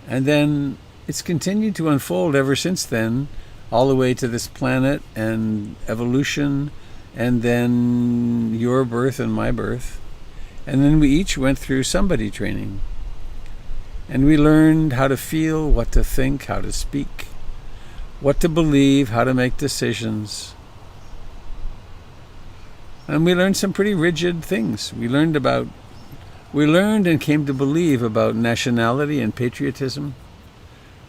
[SPEAKER 1] And then it's continued to unfold ever since then, all the way to this planet and evolution, and then your birth and my birth. And then we each went through somebody training. And we learned how to feel, what to think, how to speak, what to believe, how to make decisions. And we learned some pretty rigid things. We learned and came to believe about nationality and patriotism,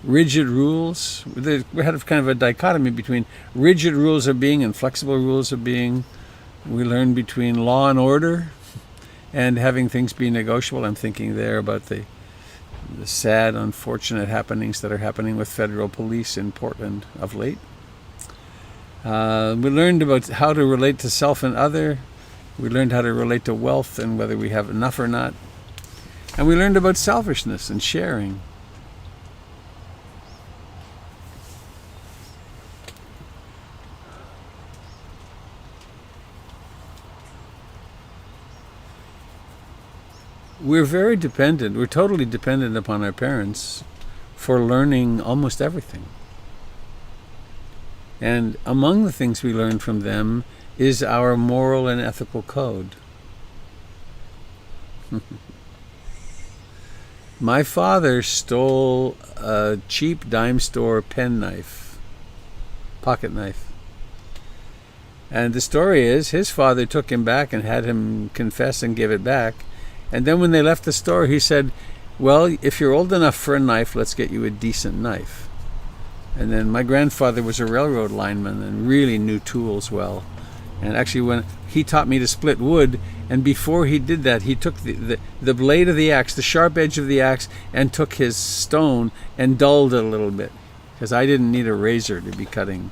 [SPEAKER 1] rigid rules. We had kind of a dichotomy between rigid rules of being and flexible rules of being. We learned between law and order and having things be negotiable. I'm thinking there about the sad, unfortunate happenings that are happening with federal police in Portland of late. We learned about how to relate to self and other, We learned how to relate to wealth and whether we have enough or not. And we learned about selfishness and sharing. We're very dependent. We're totally dependent upon our parents for learning almost everything. And among the things we learn from them is our moral and ethical code. My father stole a cheap dime store pen knife, pocket knife. And the story is his father took him back and had him confess and give it back. And then when they left the store, he said, well, if you're old enough for a knife, let's get you a decent knife. And then my grandfather was a railroad lineman and really knew tools well. And actually, when he taught me to split wood, and before he did that, he took the blade of the axe, the sharp edge of the axe, and took his stone and dulled it a little bit. Because I didn't need a razor to be cutting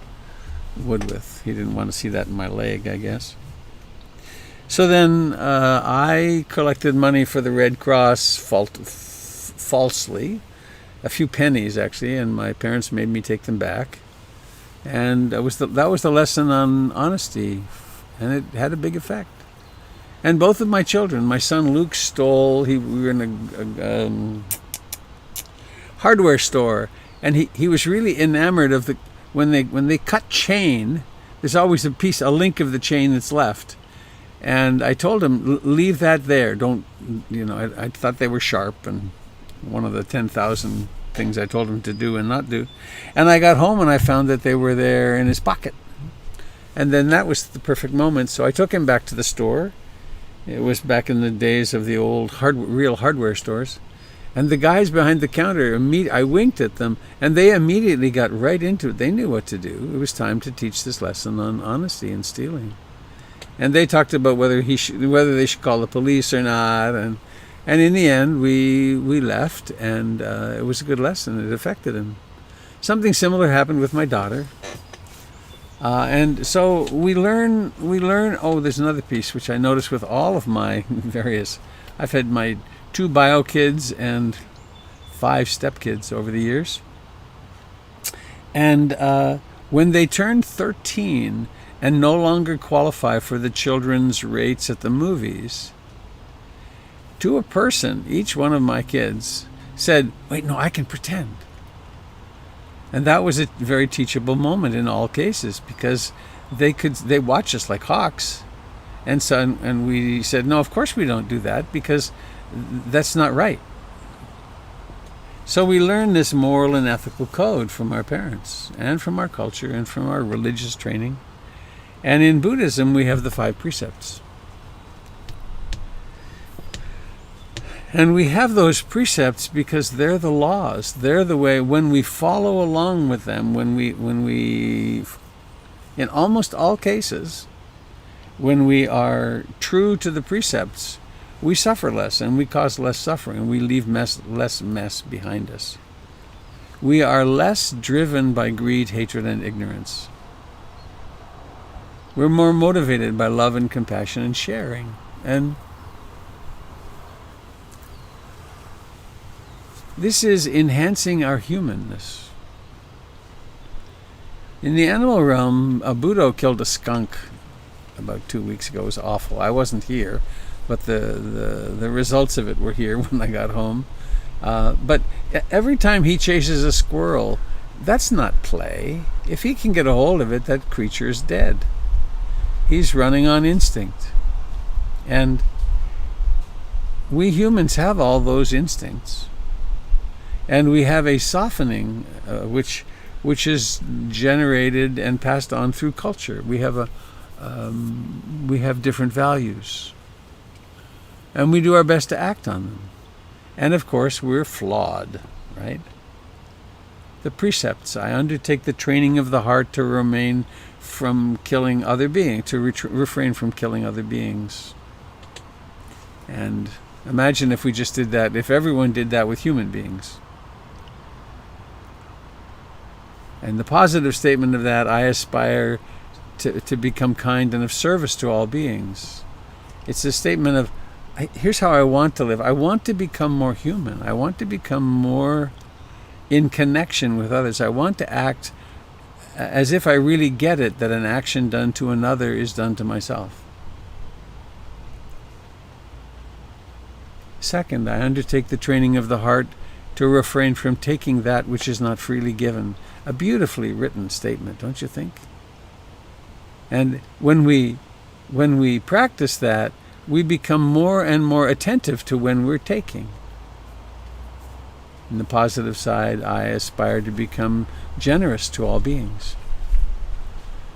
[SPEAKER 1] wood with. He didn't want to see that in my leg, I guess. So then I collected money for the Red Cross falsely, a few pennies actually, and my parents made me take them back. And that was the lesson on honesty, and it had a big effect. And both of my children, my son Luke stole. We were in a hardware store, and he was really enamored of when they cut chain. There's always a link of the chain that's left. And I told him, leave that there. Don't, I thought they were sharp, and one of the 10,000 things I told him to do and not do. And I got home and I found that they were there in his pocket. And then that was the perfect moment. So I took him back to the store. It was back in the days of the old real hardware stores. And the guys behind the counter, I winked at them, and they immediately got right into it. They knew what to do. It was time to teach this lesson on honesty and stealing. And they talked about whether they should call the police or not, and in the end we left, and it was a good lesson. It affected him. Something similar happened with my daughter, and so we learn. Oh, there's another piece which I noticed with all of my various. I've had my 2 bio kids and 5 stepkids over the years, and when they turned 13. And no longer qualify for the children's rates at the movies, to a person, each one of my kids said, wait, no, I can pretend. And that was a very teachable moment in all cases, because they watch us like hawks. And we said, no, of course we don't do that, because that's not right. So we learn this moral and ethical code from our parents and from our culture and from our religious training. And in Buddhism, we have the 5 precepts. And we have those precepts because they're the laws. They're the way, when we follow along with them, when we, in almost all cases, when we are true to the precepts, we suffer less and we cause less suffering. We leave less mess behind us. We are less driven by greed, hatred, and ignorance. We're more motivated by love and compassion and sharing. And this is enhancing our humanness. In the animal realm, a Buddha killed a skunk about 2 weeks ago. It was awful. I wasn't here, but the results of it were here when I got home. But every time he chases a squirrel, that's not play. If he can get a hold of it, that creature is dead. He's running on instinct. And we humans have all those instincts. And we have a softening which is generated and passed on through culture. We have different values. And we do our best to act on them. And of course, we're flawed, right? The precepts. I undertake the training of the heart to remain from killing other beings, to refrain from killing other beings. And imagine if we just did that, if everyone did that with human beings. And the positive statement of that, I aspire to become kind and of service to all beings. It's a statement of, here's how I want to live. I want to become more human. I want to become more in connection with others. I want to act as if I really get it that an action done to another is done to myself. Second, I undertake the training of the heart to refrain from taking that which is not freely given. A beautifully written statement, don't you think? And when we practice that, we become more and more attentive to when we're taking. On the positive side, I aspire to become generous to all beings.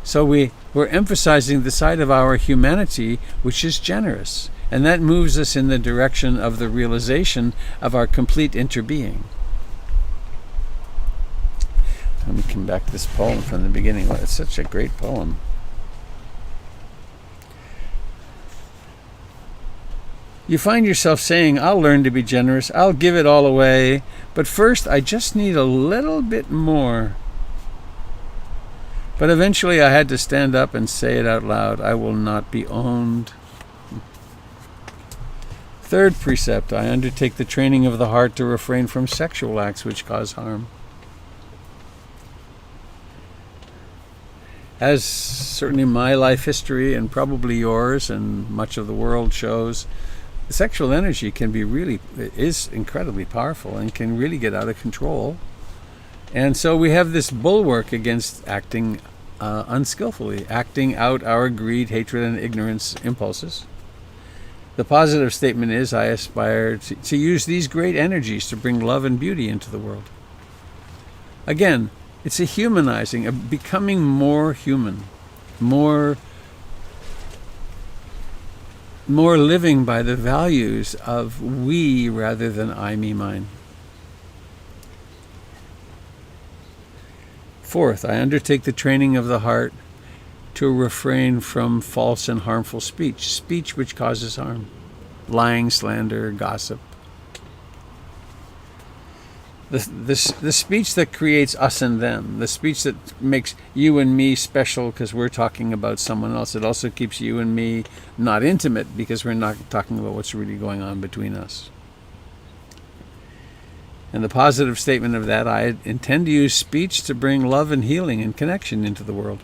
[SPEAKER 1] So we're emphasizing the side of our humanity which is generous, and that moves us in the direction of the realization of our complete interbeing. Let me come back to this poem from the beginning. It's such a great poem. You find yourself saying, I'll learn to be generous, I'll give it all away, but first I just need a little bit more. But eventually I had to stand up and say it out loud, I will not be owned. Third precept, I undertake the training of the heart to refrain from sexual acts which cause harm. As certainly my life history and probably yours and much of the world shows, sexual energy is incredibly powerful and can really get out of control. And so we have this bulwark against acting unskillfully, acting out our greed, hatred, and ignorance impulses. The positive statement is, I aspire to use these great energies to bring love and beauty into the world. Again, it's a humanizing, a becoming more human, more living by the values of we rather than I, me, mine. Fourth, I undertake the training of the heart to refrain from false and harmful speech which causes harm, lying, slander, gossip. The speech that creates us and them, the speech that makes you and me special because we're talking about someone else. It also keeps you and me not intimate because we're not talking about what's really going on between us. And the positive statement of that, I intend to use speech to bring love and healing and connection into the world.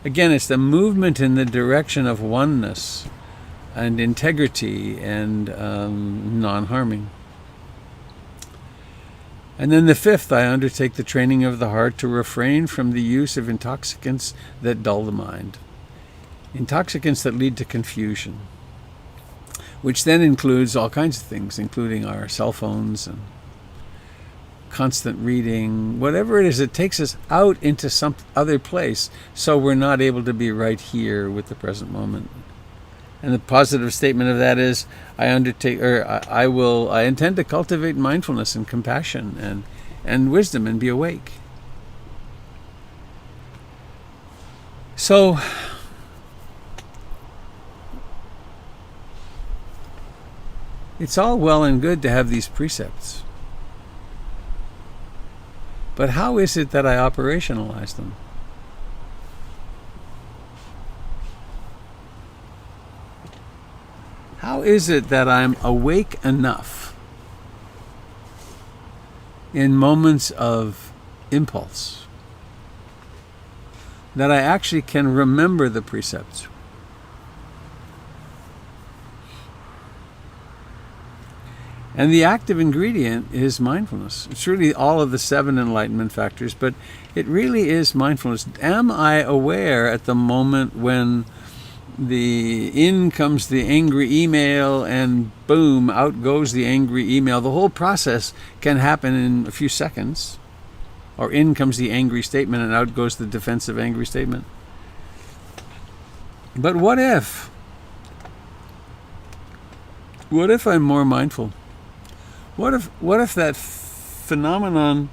[SPEAKER 1] Again, it's the movement in the direction of oneness and integrity and non-harming. And then the fifth, I undertake the training of the heart to refrain from the use of intoxicants that dull the mind. Intoxicants that lead to confusion, which then includes all kinds of things, including our cell phones and constant reading, whatever it is, it takes us out into some other place so we're not able to be right here with the present moment. And the positive statement of that is, I intend to cultivate mindfulness and compassion and wisdom and be awake. So, it's all well and good to have these precepts. But how is it that I operationalize them? How is it that I'm awake enough in moments of impulse that I actually can remember the precepts? And the active ingredient is mindfulness. It's really all of the 7 enlightenment factors, but it really is mindfulness. Am I aware at the moment when in comes the angry email and boom, out goes the angry email? The whole process can happen in a few seconds. Or in comes the angry statement and out goes the defensive angry statement. But what if I'm more mindful? What if that phenomenon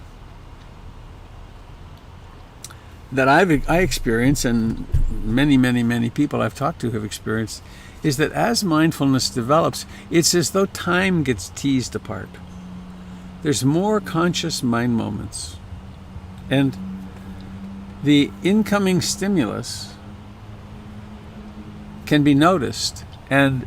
[SPEAKER 1] that I experience, and many people I've talked to have experienced, is that as mindfulness develops, it's as though time gets teased apart. There's more conscious mind moments. And the incoming stimulus can be noticed And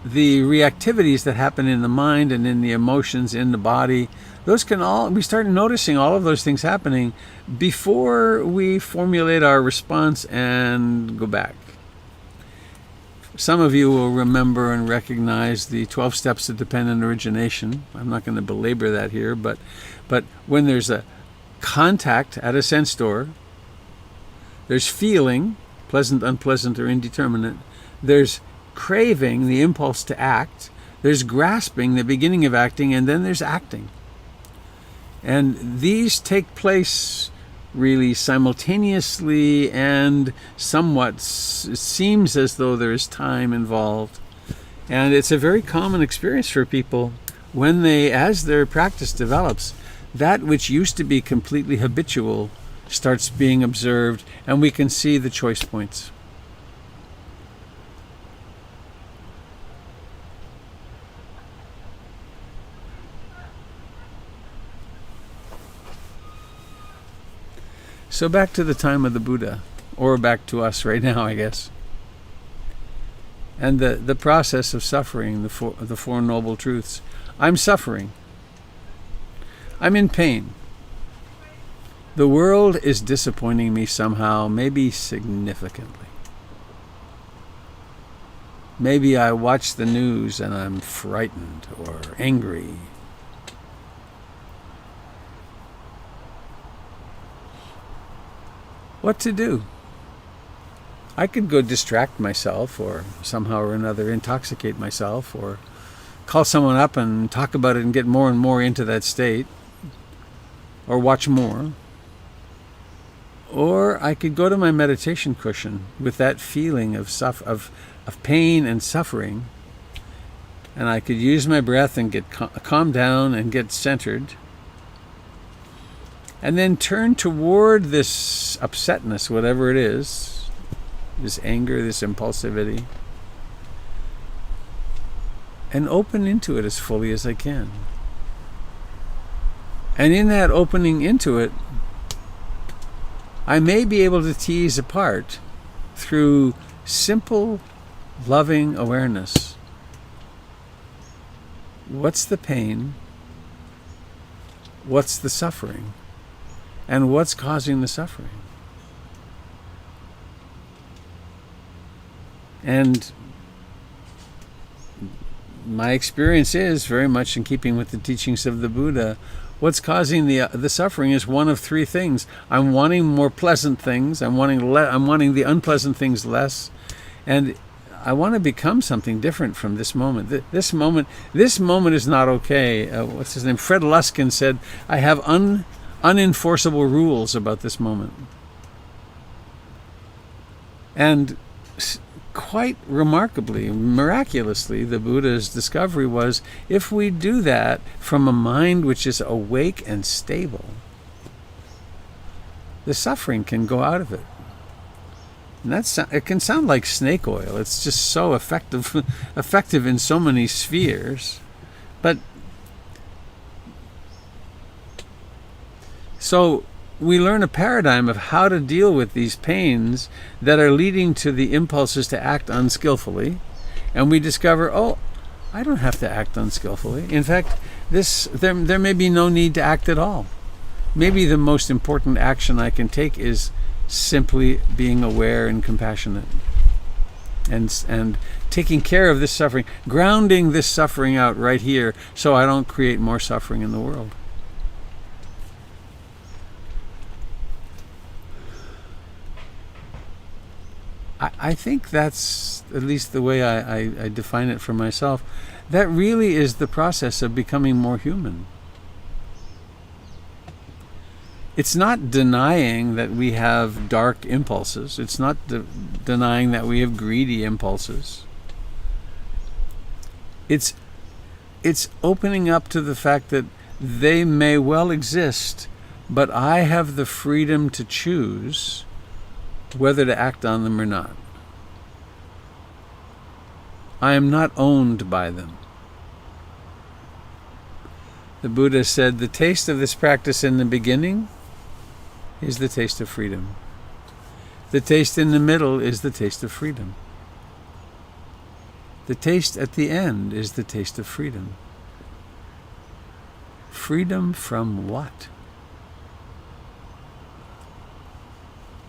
[SPEAKER 1] the reactivities that happen in the mind and in the emotions in the body, those can all, we start noticing all of those things happening before we formulate our response and go back. Some of you will remember and recognize the 12 steps of dependent origination. I'm not going to belabor that here, but when there's a contact at a sense door, there's feeling, pleasant, unpleasant, or indeterminate. There's craving, the impulse to act. There's grasping, the beginning of acting, and then there's acting. And these take place really simultaneously, and somewhat it seems as though there is time involved. And it's a very common experience for people when they, as their practice develops, that which used to be completely habitual starts being observed, and we can see the choice points. So back to the time of the Buddha, or back to us right now, I guess. And the process of suffering, the Four Noble Truths. I'm suffering. I'm in pain. The world is disappointing me somehow, maybe significantly. Maybe I watch the news and I'm frightened or angry. What to do? I could go distract myself, or somehow or another intoxicate myself, or call someone up and talk about it and get more and more into that state, or watch more. Or I could go to my meditation cushion with that feeling of pain and suffering, and I could use my breath and get calm down and get centered, and then turn toward this upsetness, whatever it is, this anger, this impulsivity, and open into it as fully as I can. And in that opening into it, I may be able to tease apart through simple, loving awareness. What's the pain? What's the suffering? And what's causing the suffering? And my experience is very much in keeping with the teachings of the Buddha. What's causing the suffering is one of three things. I'm wanting more pleasant things. I'm wanting the unpleasant things less, and I want to become something different from this moment. This moment is not okay. What's his name? Fred Luskin said, "I have unenforceable rules about this moment." And quite remarkably, miraculously, the Buddha's discovery was, if we do that from a mind which is awake and stable, the suffering can go out of it. And it can sound like snake oil. It's just so effective in so many spheres. But so we learn a paradigm of how to deal with these pains that are leading to the impulses to act unskillfully, and we discover, oh, I don't have to act unskillfully. In fact, there may be no need to act at all. Maybe the most important action I can take is simply being aware and compassionate, and taking care of this suffering, grounding this suffering out right here, so I don't create more suffering in the world. I think that's at least the way I define it for myself. That really is the process of becoming more human. It's not denying that we have dark impulses. It's not denying that we have greedy impulses. It's opening up to the fact that they may well exist, but I have the freedom to choose whether to act on them or not. I am not owned by them. The Buddha said the taste of this practice in the beginning is the taste of freedom. The taste in the middle is the taste of freedom. The taste at the end is the taste of freedom. Freedom from what?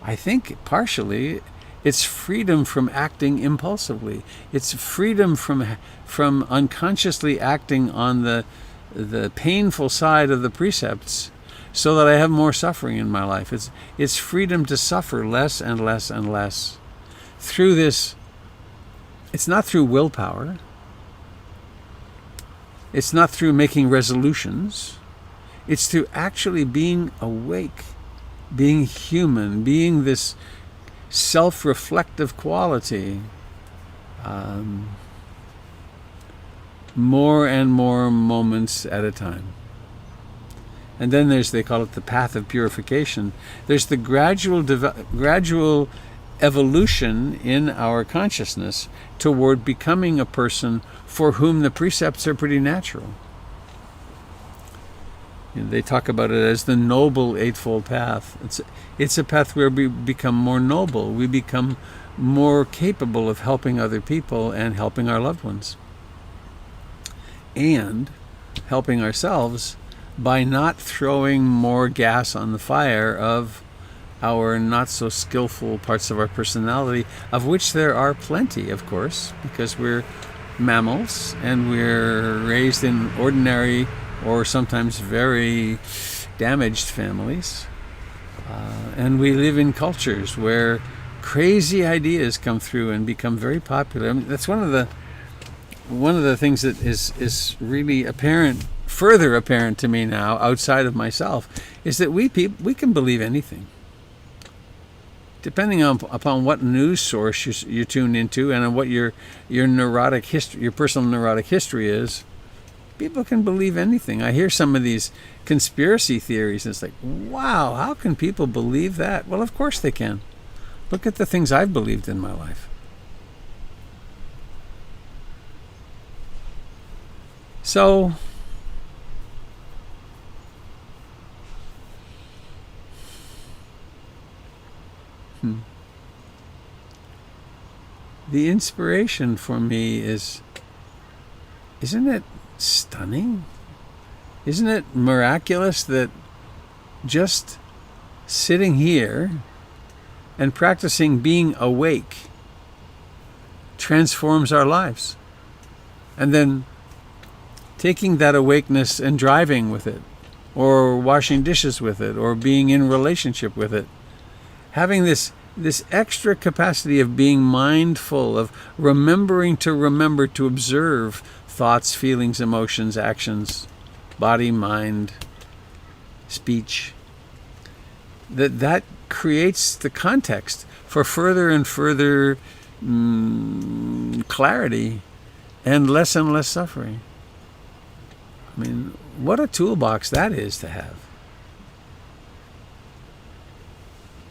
[SPEAKER 1] I think partially it's freedom from acting impulsively. It's freedom from unconsciously acting on the painful side of the precepts so that I have more suffering in my life. It's freedom to suffer less and less and less through this. It's not through willpower. It's not through making resolutions. It's through actually being awake, being human, being this self-reflective quality, more and more moments at a time. And then they call it the Path of Purification. There's the gradual evolution in our consciousness toward becoming a person for whom the precepts are pretty natural. They talk about it as the noble Eightfold Path. It's a path where we become more noble. We become more capable of helping other people and helping our loved ones. And helping ourselves by not throwing more gas on the fire of our not so skillful parts of our personality, of which there are plenty, of course, because we're mammals and we're raised in ordinary or sometimes very damaged families. And we live in cultures where crazy ideas come through and become very popular. I mean, that's one of the things that is really apparent, further apparent to me now, outside of myself, is that we can believe anything. Depending upon what news source you tune into and on what your neurotic history, your personal neurotic history is, people can believe anything. I hear some of these conspiracy theories, and it's like, wow, how can people believe that? Well, of course they can. Look at the things I've believed in my life. So, the inspiration for me is, isn't it stunning? Isn't it miraculous that just sitting here and practicing being awake transforms our lives? And then taking that awakeness and driving with it, or washing dishes with it, or being in relationship with it, having this extra capacity of being mindful, of remembering to remember to observe thoughts, feelings, emotions, actions, body, mind, speech, that creates the context for further and further clarity and less suffering. I mean, what a toolbox that is to have.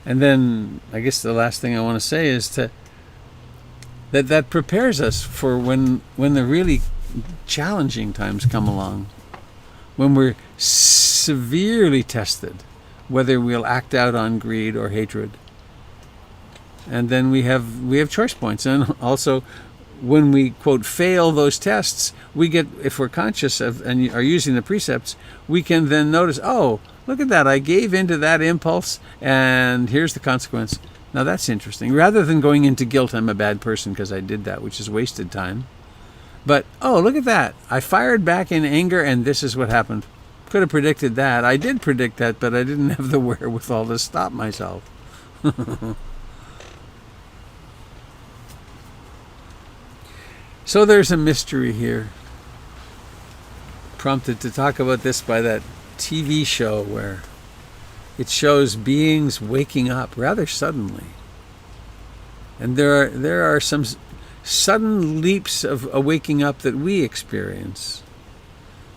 [SPEAKER 1] And then I guess the last thing I want to say is that prepares us for when the really challenging times come along, when we're severely tested, whether we'll act out on greed or hatred. And then we have choice points. And also, when we, quote, fail those tests, we get, if we're conscious of and are using the precepts, we can then notice, oh, look at that, I gave into that impulse, and here's the consequence. Now that's interesting. Rather than going into guilt, I'm a bad person because I did that, which is wasted time. But, oh, look at that, I fired back in anger, and this is what happened. Could have predicted that. I did predict that, but I didn't have the wherewithal to stop myself. So there's a mystery here. Prompted to talk about this by that TV show where it shows beings waking up rather suddenly. And there are some sudden leaps of waking up that we experience.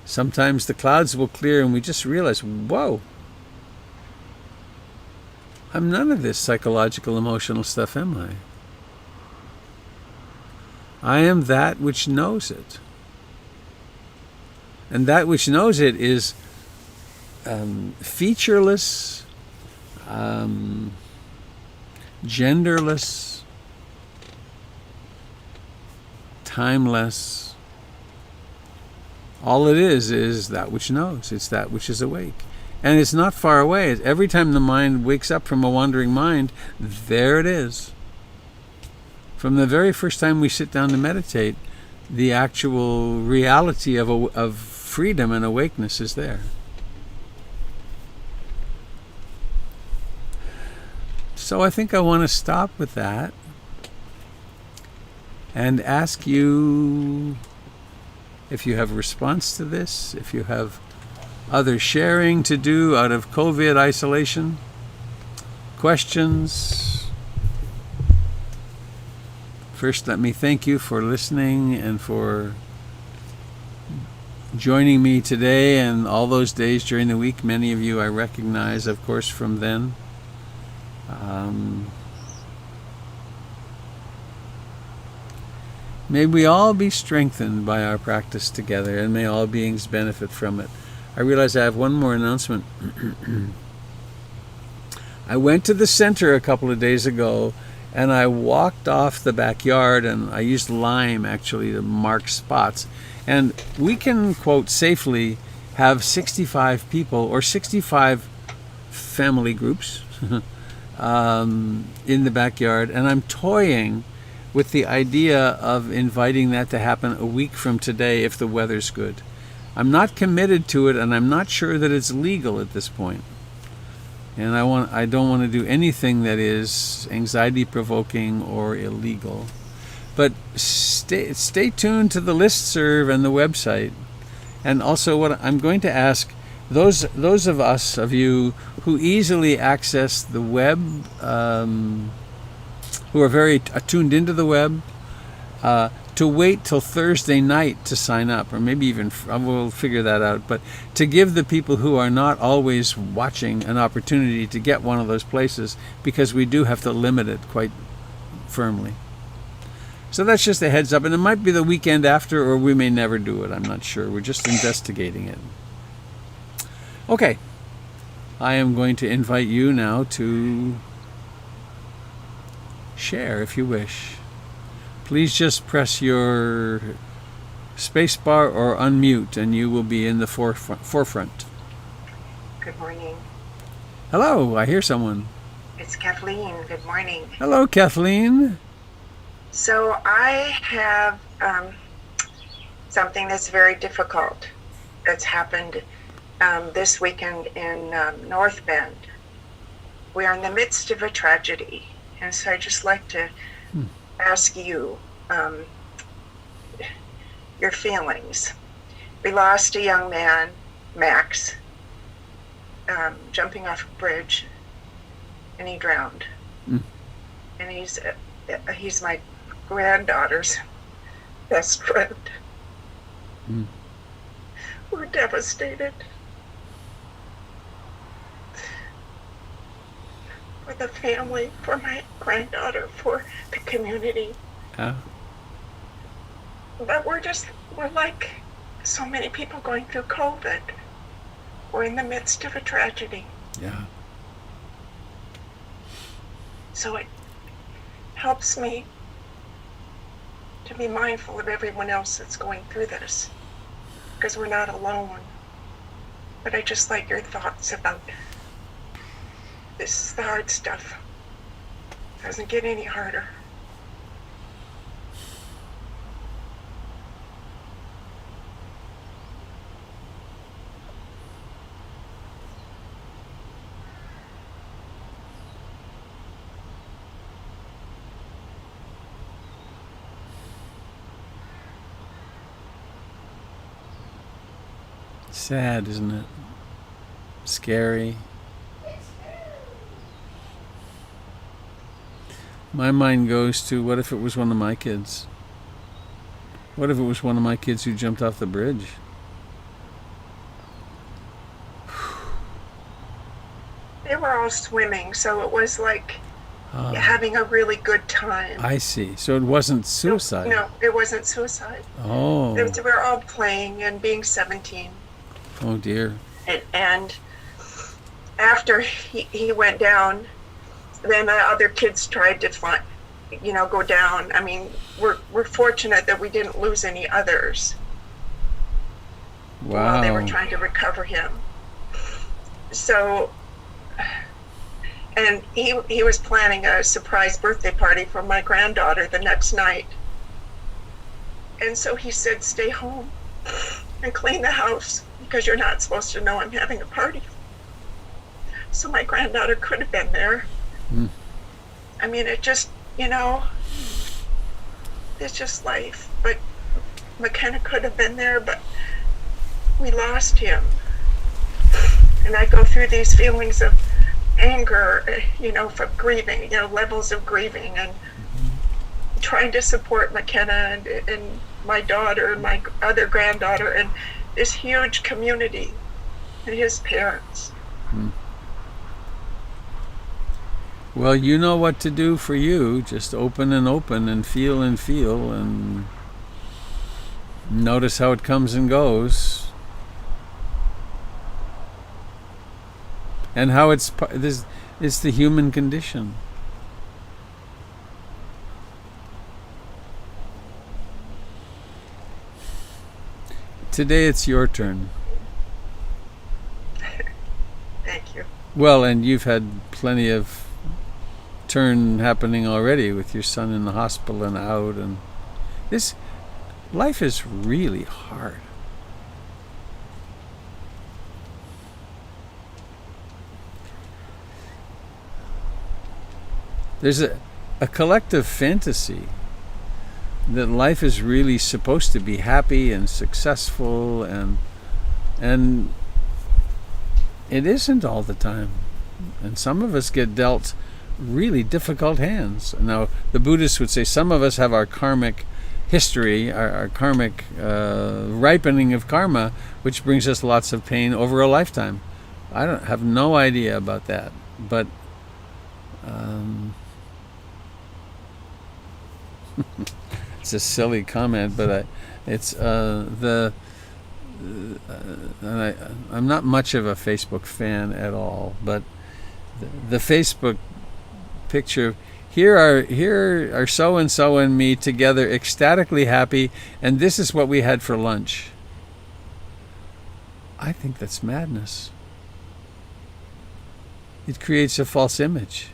[SPEAKER 1] Sometimes the clouds will clear and we just realize, whoa, I'm none of this psychological, emotional stuff, am I? I am that which knows it. And that which knows it is featureless, genderless, timeless. All it is that which knows. It's that which is awake. And it's not far away. Every time the mind wakes up from a wandering mind, there it is. From the very first time we sit down to meditate, the actual reality of freedom and awakeness is there. So I think I want to stop with that and ask you if you have a response to this, if you have other sharing to do out of COVID isolation, questions. First, let me thank you for listening and for joining me today and all those days during the week. Many of you I recognize, of course, from then. May we all be strengthened by our practice together, and may all beings benefit from it. I realize I have one more announcement. I went to the center a couple of days ago, and I walked off the backyard, and I used lime actually to mark spots. And we can, quote, safely have 65 people or 65 family groups in the backyard, and I'm toying with the idea of inviting that to happen a week from today if the weather's good. I'm not committed to it, and I'm not sure that it's legal at this point. And I don't want to do anything that is anxiety-provoking or illegal. But stay tuned to the listserv and the website. And also, what I'm going to ask those of you who easily access the web, who are very attuned into the web, to wait till Thursday night to sign up, or maybe even, we'll figure that out, but to give the people who are not always watching an opportunity to get one of those places, because we do have to limit it quite firmly. So that's just a heads up, and it might be the weekend after, or we may never do it. I'm not sure. We're just investigating it. Okay. I am going to invite you now to share if you wish. Please just press your spacebar or unmute, and you will be in the forefront.
[SPEAKER 6] Good morning.
[SPEAKER 1] Hello, I hear someone.
[SPEAKER 6] It's Kathleen. Good morning.
[SPEAKER 1] Hello, Kathleen.
[SPEAKER 6] So I have something that's very difficult that's happened this weekend in North Bend. We are in the midst of a tragedy, and so I'd just like to ask you your feelings. We lost a young man, Max, jumping off a bridge, and he drowned. And he's my granddaughter's best friend. We're devastated for the family, for my granddaughter, for the community.
[SPEAKER 1] Yeah.
[SPEAKER 6] But we're like so many people going through COVID. We're in the midst of a tragedy.
[SPEAKER 1] Yeah.
[SPEAKER 6] So it helps me to be mindful of everyone else that's going through this, because we're not alone. But I just like your thoughts about this is the hard stuff. It doesn't get any harder.
[SPEAKER 1] Sad, isn't it? Scary. My mind goes to, what if it was one of my kids? What if it was one of my kids who jumped off the bridge?
[SPEAKER 6] They were all swimming, so it was like having a really good time.
[SPEAKER 1] I see. So it wasn't suicide?
[SPEAKER 6] No, it wasn't suicide.
[SPEAKER 1] Oh.
[SPEAKER 6] We were all playing and being 17.
[SPEAKER 1] Oh, dear.
[SPEAKER 6] And after he went down, then other kids tried to go down. I mean, we're fortunate that we didn't lose any others while they were
[SPEAKER 1] Wow.
[SPEAKER 6] trying to recover him. So, and he was planning a surprise birthday party for my granddaughter the next night. And so he said, stay home and clean the house because you're not supposed to know I'm having a party. So my granddaughter could have been there.
[SPEAKER 1] Mm.
[SPEAKER 6] I mean, it just, it's just life. But McKenna could have been there, but we lost him. And I go through these feelings of anger, for grieving, levels of grieving, and trying to support McKenna and my daughter and my other granddaughter and this huge community and his parents.
[SPEAKER 1] Mm. Well, you know what to do for you. Just open and feel and notice how it comes and goes. And how it's the human condition. Today it's your turn.
[SPEAKER 6] Thank you.
[SPEAKER 1] Well, and you've had plenty of turn happening already with your son in the hospital and out, and this life is really hard. There's a collective fantasy that life is really supposed to be happy and successful, and it isn't all the time. And some of us get dealt really difficult hands. Now, the Buddhists would say some of us have our karmic history, our karmic ripening of karma, which brings us lots of pain over a lifetime. I don't have no idea about that, but it's a silly comment, but I'm not much of a Facebook fan at all, but the Facebook picture, here are so and so and me together ecstatically happy, and this is what we had for lunch. I think that's madness. It creates a false image.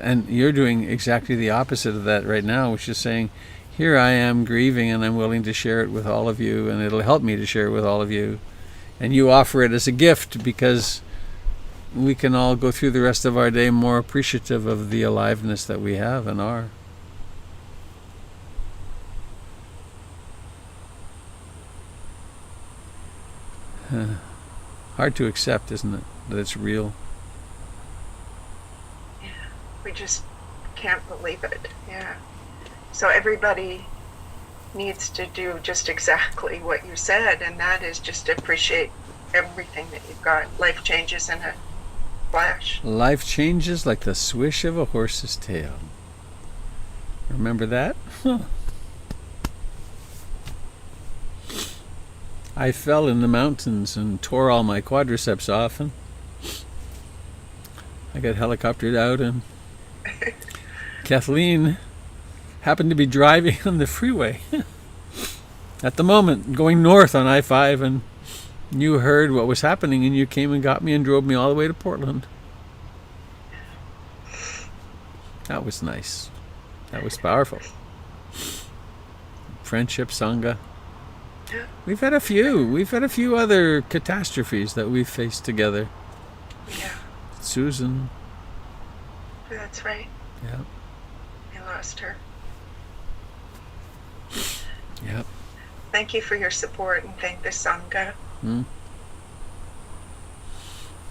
[SPEAKER 1] And you're doing exactly the opposite of that right now, which is saying, here I am grieving and I'm willing to share it with all of you, and it'll help me to share it with all of you. And you offer it as a gift because we can all go through the rest of our day more appreciative of the aliveness that we have and are. Hard to accept, isn't it, that it's real?
[SPEAKER 6] We just can't believe it. Yeah. So everybody needs to do just exactly what you said, and that is just appreciate everything that you've got. Life changes in a flash.
[SPEAKER 1] Life changes like the swish of a horse's tail. Remember that? Huh. I fell in the mountains and tore all my quadriceps off, and I got helicoptered out, and Kathleen happened to be driving on the freeway at the moment, going north on I-5, and you heard what was happening, and you came and got me and drove me all the way to Portland. That was nice. That was powerful. Friendship, Sangha. We've had a few other catastrophes that we've faced together.
[SPEAKER 6] Yeah.
[SPEAKER 1] Susan.
[SPEAKER 6] That's right.
[SPEAKER 1] Yeah.
[SPEAKER 6] I lost her.
[SPEAKER 1] Yep.
[SPEAKER 6] Thank you for your support, and thank the Sangha.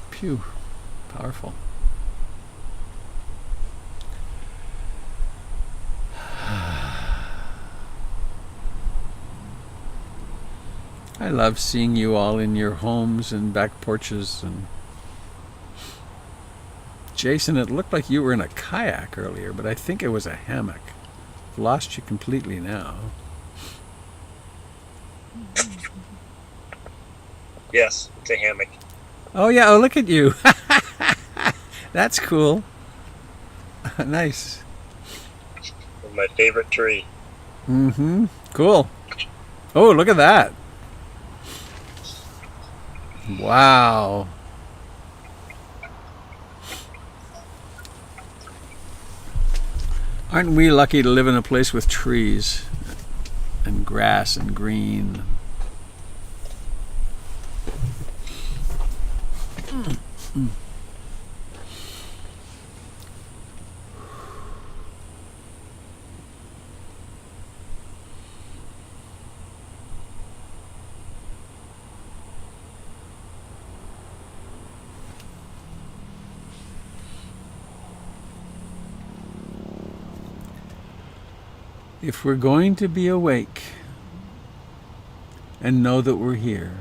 [SPEAKER 1] Phew. Powerful. I love seeing you all in your homes and back porches. And Jason, it looked like you were in a kayak earlier, but I think it was a hammock. I've lost you completely now.
[SPEAKER 4] Yes, it's a hammock.
[SPEAKER 1] Oh yeah, oh look at you. That's cool. Nice.
[SPEAKER 2] My favorite tree.
[SPEAKER 1] Mm-hmm. Cool. Oh, look at that. Wow. Aren't we lucky to live in a place with trees and grass and green? If we're going to be awake and know that we're here,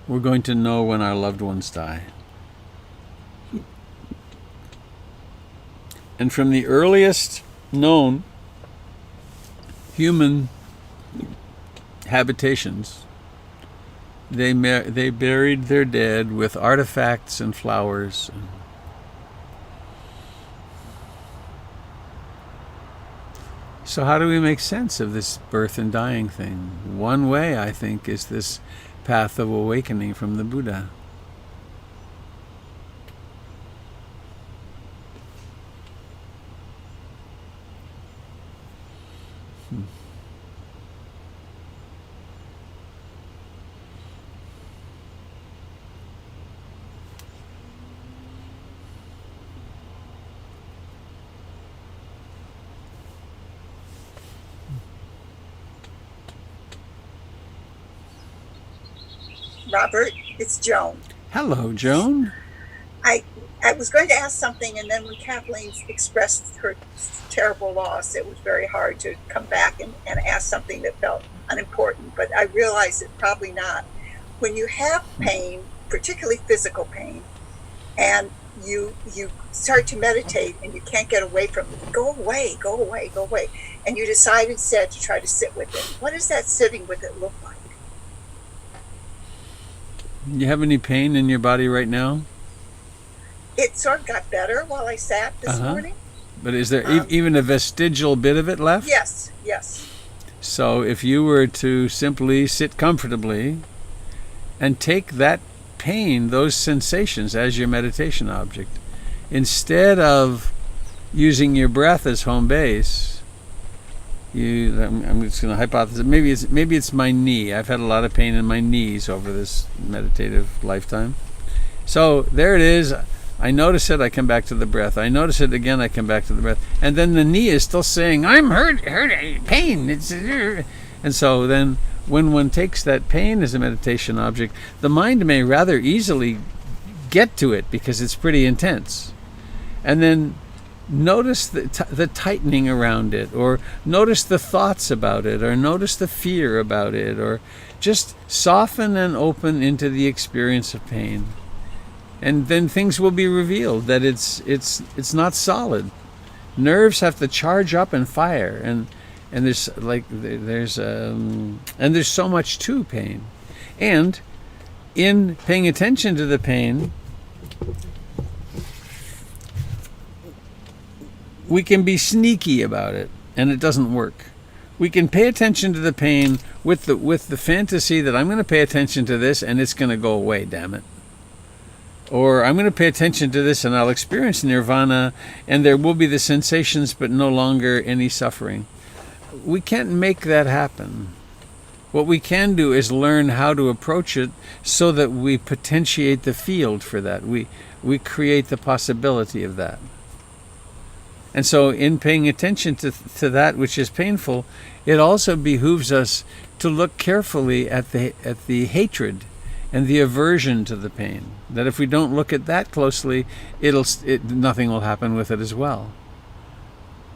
[SPEAKER 1] we're going to know when our loved ones die. And from the earliest known human habitations, they buried their dead with artifacts and flowers. So how do we make sense of this birth and dying thing? One way, I think, is this path of awakening from the Buddha.
[SPEAKER 7] Robert, it's Joan.
[SPEAKER 1] Hello, Joan.
[SPEAKER 7] I was going to ask something, and then when Kathleen expressed her terrible loss, it was very hard to come back and ask something that felt unimportant, but I realized it probably not. When you have pain, particularly physical pain, and you start to meditate and you can't get away from it, go away, and you decide instead to try to sit with it. What does that sitting with it look like?
[SPEAKER 1] You have any pain in your body right now?
[SPEAKER 7] It sort of got better while I sat this morning.
[SPEAKER 1] But is there even a vestigial bit of it left?
[SPEAKER 7] Yes.
[SPEAKER 1] So if you were to simply sit comfortably and take that pain, those sensations, as your meditation object, instead of using your breath as home base, I'm just going to hypothesize, maybe it's my knee. I've had a lot of pain in my knees over this meditative lifetime. So there it is. I notice it, I come back to the breath. I notice it again, I come back to the breath. And then the knee is still saying, I'm hurt, pain. And so then when one takes that pain as a meditation object, the mind may rather easily get to it because it's pretty intense. And then notice the tightening around it, or notice the thoughts about it, or notice the fear about it, or just soften and open into the experience of pain. And then things will be revealed that it's not solid. Nerves have to charge up and fire, and there's so much to pain. And in paying attention to the pain, we can be sneaky about it, and it doesn't work. We can pay attention to the pain with the fantasy that I'm going to pay attention to this and it's going to go away, damn it. Or I'm going to pay attention to this and I'll experience nirvana and there will be the sensations but no longer any suffering. We can't make that happen. What we can do is learn how to approach it so that we potentiate the field for that. We create the possibility of that. And so in paying attention to that which is painful, it also behooves us to look carefully at the hatred and the aversion to the pain. That if we don't look at that closely, nothing will happen with it as well.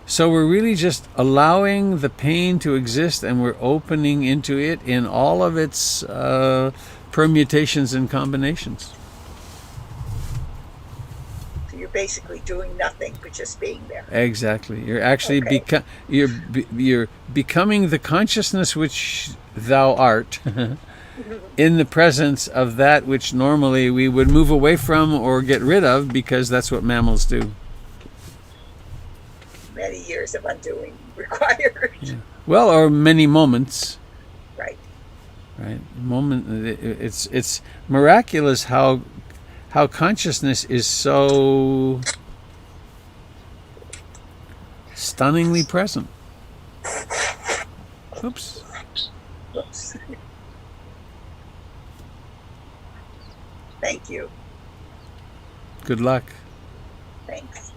[SPEAKER 1] So we're really just allowing the pain to exist, and we're opening into it in all of its permutations and combinations.
[SPEAKER 7] So you're basically doing nothing but just being there.
[SPEAKER 1] Exactly. You're actually you're becoming the consciousness which thou art. in the presence of that which normally we would move away from or get rid of, because that's what mammals do.
[SPEAKER 7] Many years of undoing required.
[SPEAKER 1] Yeah. Well, or many moments.
[SPEAKER 7] Right.
[SPEAKER 1] Right. It's miraculous how consciousness is so stunningly present. Oops.
[SPEAKER 7] Oops. Thank you.
[SPEAKER 1] Good luck.
[SPEAKER 7] Thanks.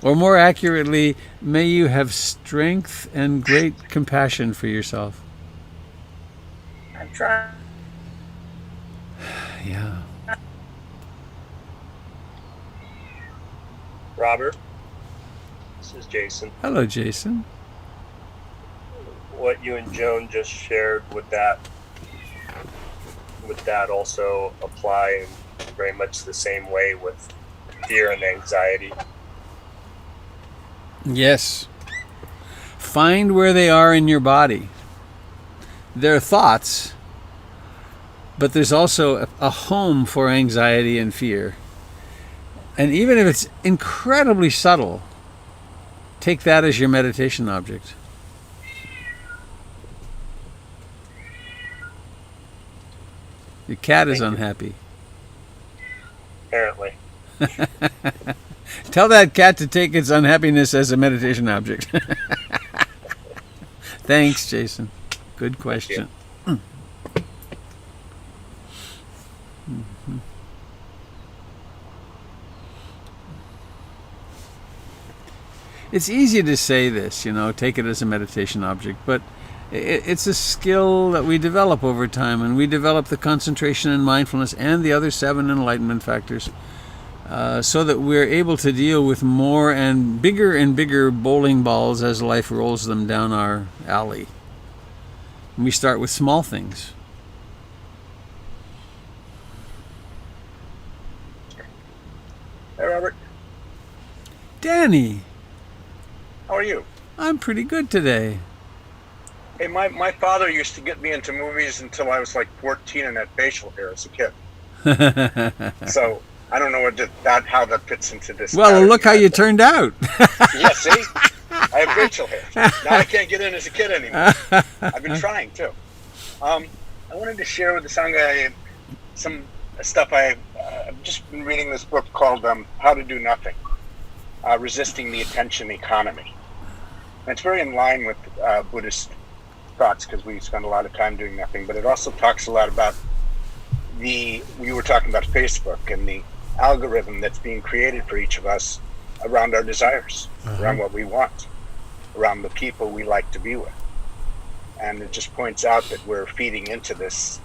[SPEAKER 1] Or more accurately, may you have strength and great compassion for yourself.
[SPEAKER 7] I'm trying.
[SPEAKER 1] Yeah.
[SPEAKER 8] Robert, this is Jason.
[SPEAKER 1] Hello, Jason.
[SPEAKER 8] What you and Joan just shared, would that also apply in very much the same way with fear and anxiety?
[SPEAKER 1] Yes. Find where they are in your body. They're thoughts, but there's also a home for anxiety and fear. And even if it's incredibly subtle, take that as your meditation object. Your cat is unhappy.
[SPEAKER 8] Apparently.
[SPEAKER 1] Tell that cat to take its unhappiness as a meditation object. Thanks, Jason. Good question. Mm-hmm. It's easy to say this, take it as a meditation object, but it's a skill that we develop over time, and we develop the concentration and mindfulness and the other 7 enlightenment factors so that we're able to deal with more and bigger bowling balls as life rolls them down our alley. And we start with small things.
[SPEAKER 4] Hey, Robert.
[SPEAKER 1] Danny.
[SPEAKER 4] How are you?
[SPEAKER 1] I'm pretty good today.
[SPEAKER 4] Hey, my father used to get me into movies until I was like 14 and had facial hair as a kid. So I don't know how that fits into this.
[SPEAKER 1] Well, look how you turned out.
[SPEAKER 4] Yeah, see? I have facial hair. Now I can't get in as a kid anymore. I've been trying too. I wanted to share with the Sangha some stuff. I've just been reading this book called How to Do Nothing, Resisting the Attention Economy. And it's very in line with Buddhist thoughts, because we spend a lot of time doing nothing, but it also talks a lot about we were talking about Facebook and the algorithm that's being created for each of us around our desires, around what we want, around the people we like to be with. And it just points out that we're feeding into this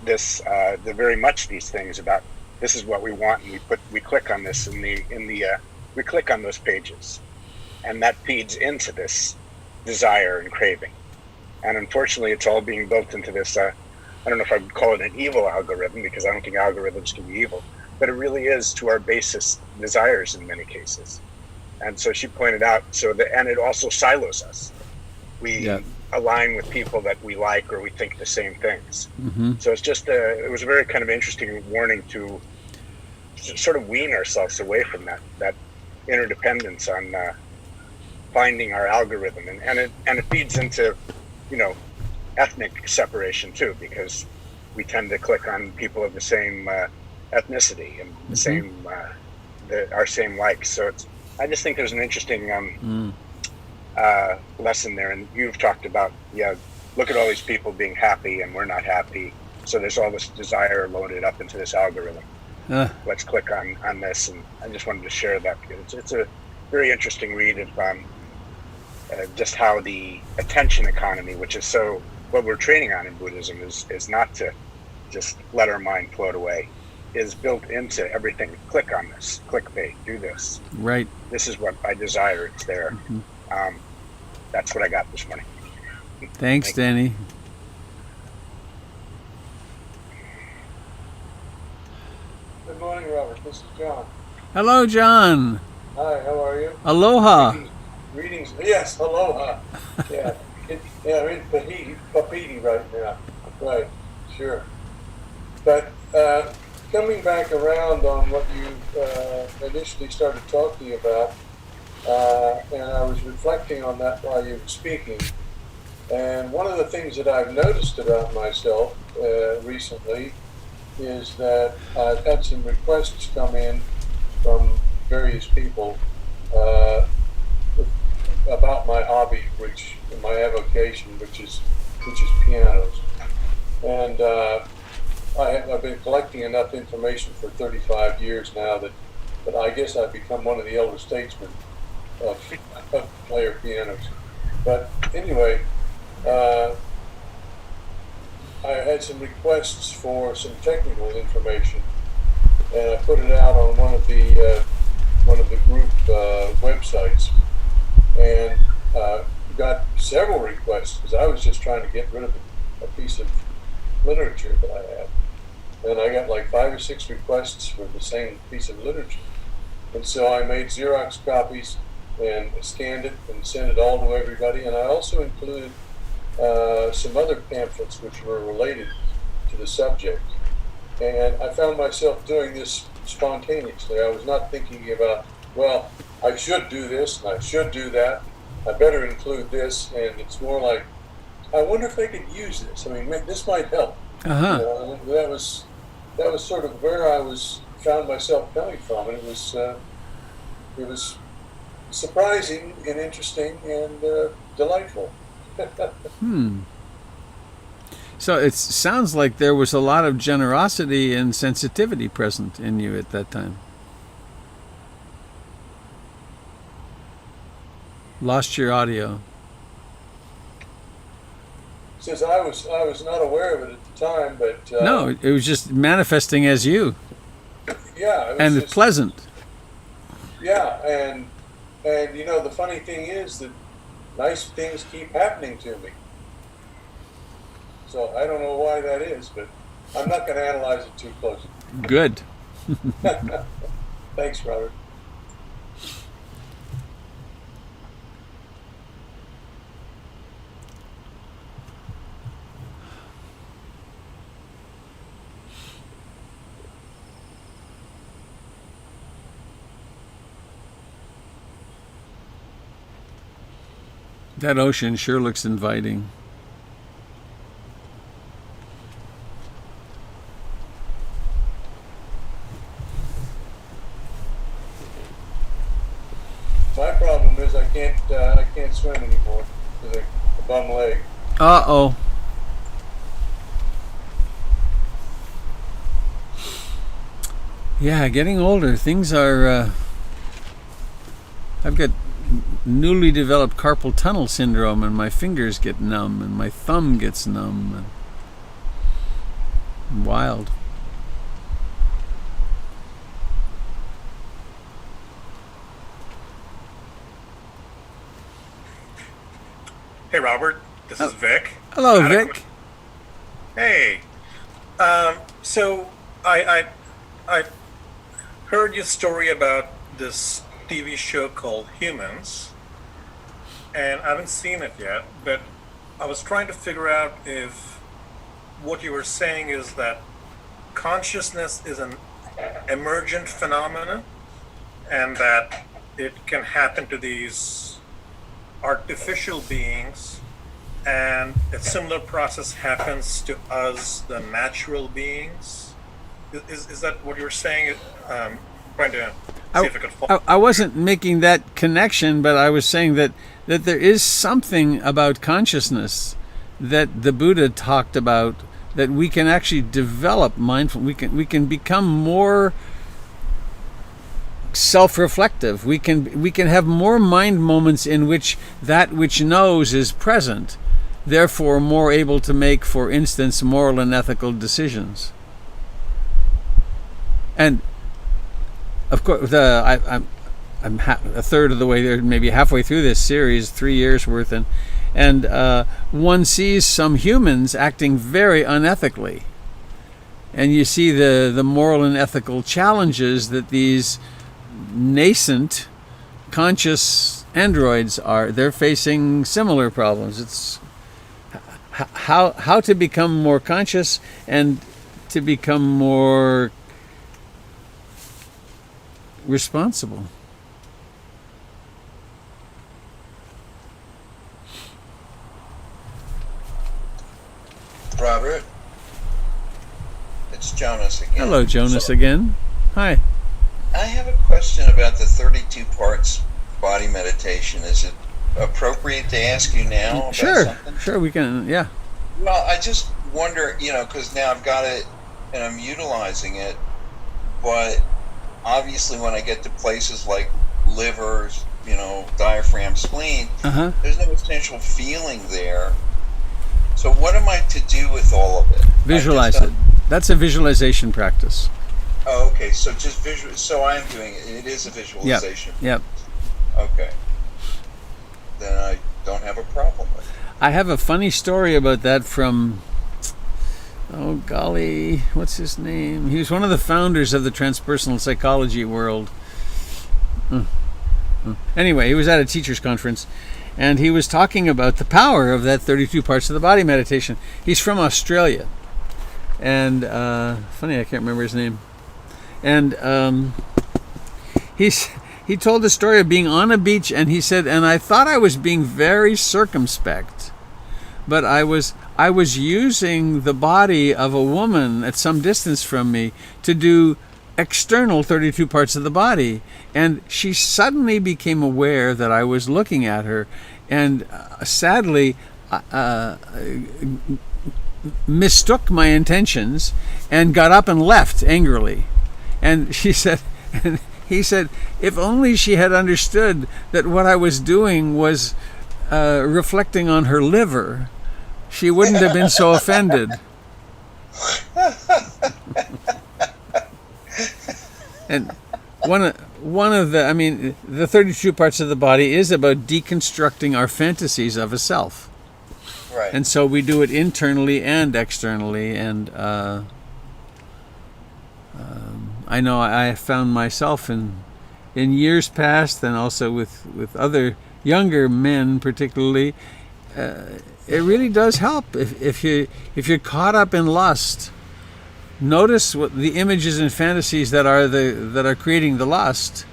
[SPEAKER 4] the very much these things about this is what we want, and we click on this we click on those pages, and that feeds into this desire and craving. And unfortunately, it's all being built into this, I don't know if I would call it an evil algorithm, because I don't think algorithms can be evil, but it really is to our basest desires in many cases. And so she pointed out, and it also silos us. We align with people that we like or we think the same things. Mm-hmm. So it's just, it was a very kind of interesting warning to sort of wean ourselves away from that interdependence on finding our algorithm. And it feeds into, ethnic separation too, because we tend to click on people of the same ethnicity and the same our same likes. So I just think there's an interesting lesson there. And you've talked about look at all these people being happy and we're not happy. So there's all this desire loaded up into this algorithm. Let's click on this, and I just wanted to share that because it's a very interesting read of just how the attention economy, which is so what we're training on in Buddhism, is not to just let our mind float away, is built into everything. Click on this, clickbait, do this.
[SPEAKER 1] Right.
[SPEAKER 7] This is what I desire. It's there. Mm-hmm. That's what I got this morning.
[SPEAKER 1] Thanks, Danny.
[SPEAKER 9] Good morning, Robert. This is John.
[SPEAKER 1] Hello, John.
[SPEAKER 9] Hi, how are you?
[SPEAKER 1] Aloha.
[SPEAKER 9] Greetings. Yes, aloha. Yeah. I'm in Papiti right now. Right, sure. But coming back around on what you initially started talking about, and I was reflecting on that while you were speaking. And one of the things that I've noticed about myself recently is that I've had some requests come in from various people about my hobby, my avocation, which is pianos. And I've been collecting enough information for 35 years now that I guess I've become one of the elder statesmen of player pianos. But anyway, I had some requests for some technical information, and I put it out on one of the group websites, and got several requests because I was just trying to get rid of a piece of literature that I had, and I got like 5 or 6 requests for the same piece of literature, and so I made Xerox copies and scanned it and sent it all to everybody, and I also included some other pamphlets which were related to the subject. And I found myself doing this spontaneously. I was not thinking about, well, I should do this and I should do that. I better include this. And it's more like, I wonder if I could use this. I mean, this might help.
[SPEAKER 1] Uh-huh.
[SPEAKER 9] That was sort of where I found myself coming from, and it was surprising and interesting and delightful.
[SPEAKER 1] So it sounds like there was a lot of generosity and sensitivity present in you at that time. Lost your audio.
[SPEAKER 9] Since I was not aware of it at the time, but
[SPEAKER 1] No, it was just manifesting as you.
[SPEAKER 9] Yeah, it was
[SPEAKER 1] and
[SPEAKER 9] just
[SPEAKER 1] pleasant.
[SPEAKER 9] Yeah, and the funny thing is that nice things keep happening to me. So I don't know why that is, but I'm not going to analyze it too closely.
[SPEAKER 1] Good.
[SPEAKER 9] Thanks, Robert.
[SPEAKER 1] That ocean sure looks inviting.
[SPEAKER 9] My problem is I can't swim anymore because of a bum leg.
[SPEAKER 1] Uh-oh. Yeah, getting older. Things are... I've got newly developed carpal tunnel syndrome, and my fingers get numb, and my thumb gets numb. And wild.
[SPEAKER 10] Hey, Robert. This is Vic.
[SPEAKER 1] Hello, Vic.
[SPEAKER 10] Hey. So I heard your story about this TV show called Humans, and I haven't seen it yet, but I was trying to figure out if what you were saying is that consciousness is an emergent phenomenon and that it can happen to these artificial beings, and a similar process happens to us, the natural beings. Is that what you were saying? Trying to see if I could follow.
[SPEAKER 1] I wasn't making that connection, but I was saying that there is something about consciousness that the Buddha talked about, that we can actually develop mindfulness. We can become more self-reflective. We can have more mind moments in which that which knows is present, therefore more able to make, for instance, moral and ethical decisions. And of course, I'm a third of the way there, maybe halfway through this series, 3 years worth, and one sees some humans acting very unethically, and you see the moral and ethical challenges that these nascent conscious androids they're facing similar problems. It's how to become more conscious and to become more responsible.
[SPEAKER 11] Robert, it's Jonas again.
[SPEAKER 1] Hello, Jonas again. Hi.
[SPEAKER 11] I have a question about the 32 parts body meditation. Is it appropriate to ask you now about something?
[SPEAKER 1] Sure, we can, yeah.
[SPEAKER 11] Well, I just wonder, because now I've got it and I'm utilizing it, but obviously when I get to places like livers, diaphragm, spleen, there's no essential feeling there. So what am I to do with all of it?
[SPEAKER 1] Visualize it. That's a visualization practice.
[SPEAKER 11] Oh, okay. So just visual. So I am doing it. It is a visualization.
[SPEAKER 1] Yep.
[SPEAKER 11] Okay. Then I don't have a problem with it.
[SPEAKER 1] I have a funny story about that from, oh golly, what's his name? He was one of the founders of the transpersonal psychology world. Anyway, he was at a teacher's conference, and he was talking about the power of that 32 parts of the body meditation. He's from Australia. And, funny, I can't remember his name. And he told the story of being on a beach, and he said, and I thought I was being very circumspect, but I was using the body of a woman at some distance from me to do external 32 parts of the body. And she suddenly became aware that I was looking at her, and sadly mistook my intentions and got up and left angrily. And she said, and he said, if only she had understood that what I was doing was reflecting on her liver, she wouldn't have been so offended. And one of the 32 parts of the body is about deconstructing our fantasies of a self.
[SPEAKER 11] Right.
[SPEAKER 1] And so we do it internally and externally. And I know I found myself in years past, and also with other younger men particularly, it really does help if you're caught up in lust. Notice what the images and fantasies that are creating the lust,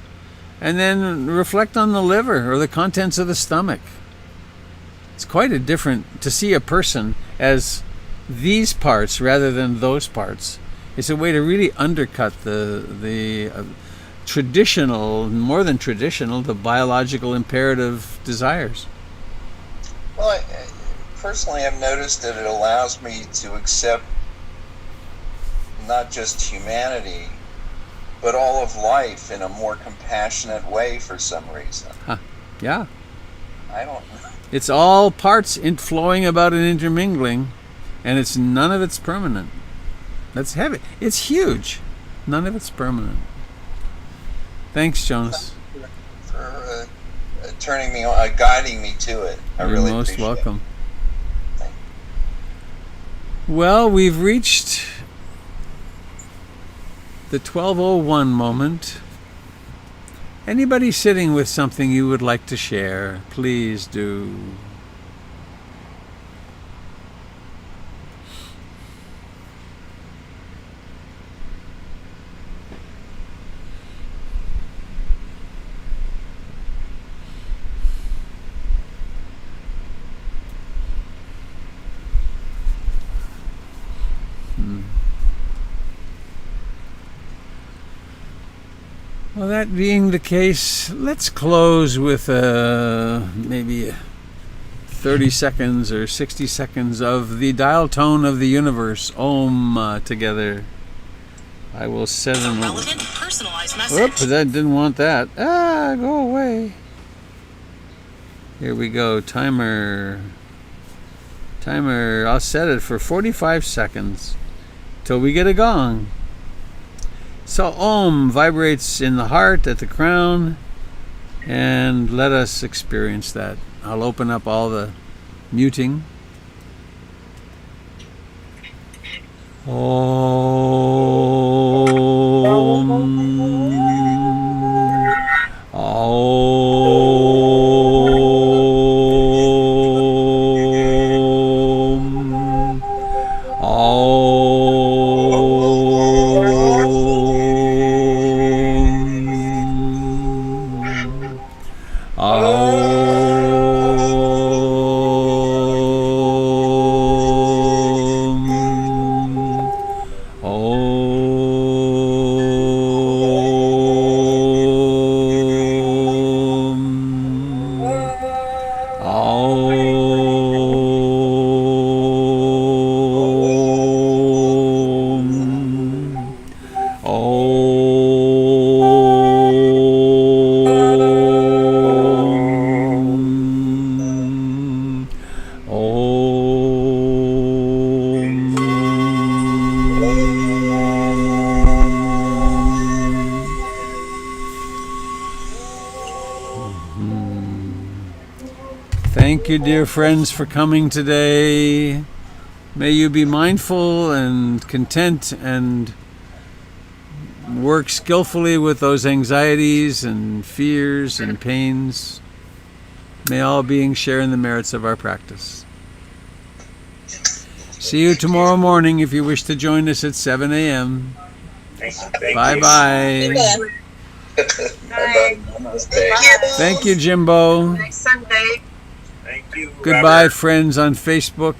[SPEAKER 1] and then reflect on the liver or the contents of the stomach. It's quite a different to see a person as these parts rather than those parts. It's a way to really undercut the traditional, more than traditional, the biological imperative desires.
[SPEAKER 11] Well, I personally have noticed that it allows me to accept not just humanity, but all of life in a more compassionate way for some reason.
[SPEAKER 1] Yeah.
[SPEAKER 11] I don't know.
[SPEAKER 1] It's all parts flowing about and intermingling, and none of it's permanent. That's heavy. It's huge. None of it's permanent. Thanks, Jonas.
[SPEAKER 11] For turning me on, guiding me to it.
[SPEAKER 1] You're
[SPEAKER 11] really
[SPEAKER 1] most
[SPEAKER 11] appreciate
[SPEAKER 1] welcome.
[SPEAKER 11] It. Thank you.
[SPEAKER 1] Well, we've reached the 12:01 moment. Anybody sitting with something you would like to share, please do. Well, that being the case, let's close with maybe 30 seconds or 60 seconds of the dial tone of the universe, Om, together. I will set an...
[SPEAKER 12] relevant, personalized message.
[SPEAKER 1] Oops, that didn't want that. Go away. Here we go, timer. I'll set it for 45 seconds till we get a gong. So Om vibrates in the heart, at the crown, and let us experience that. I'll open up all the muting. Om. Thank you, dear friends, for coming today. May you be mindful and content and work skillfully with those anxieties and fears and pains. May all beings share in the merits of our practice. See you tomorrow morning if you wish to join us at 7 a.m. Bye-bye.
[SPEAKER 7] Bye.
[SPEAKER 1] Thank you, Jimbo.
[SPEAKER 7] Next Sunday.
[SPEAKER 2] Thank you.
[SPEAKER 1] Goodbye,
[SPEAKER 2] Robert.
[SPEAKER 1] friends on Facebook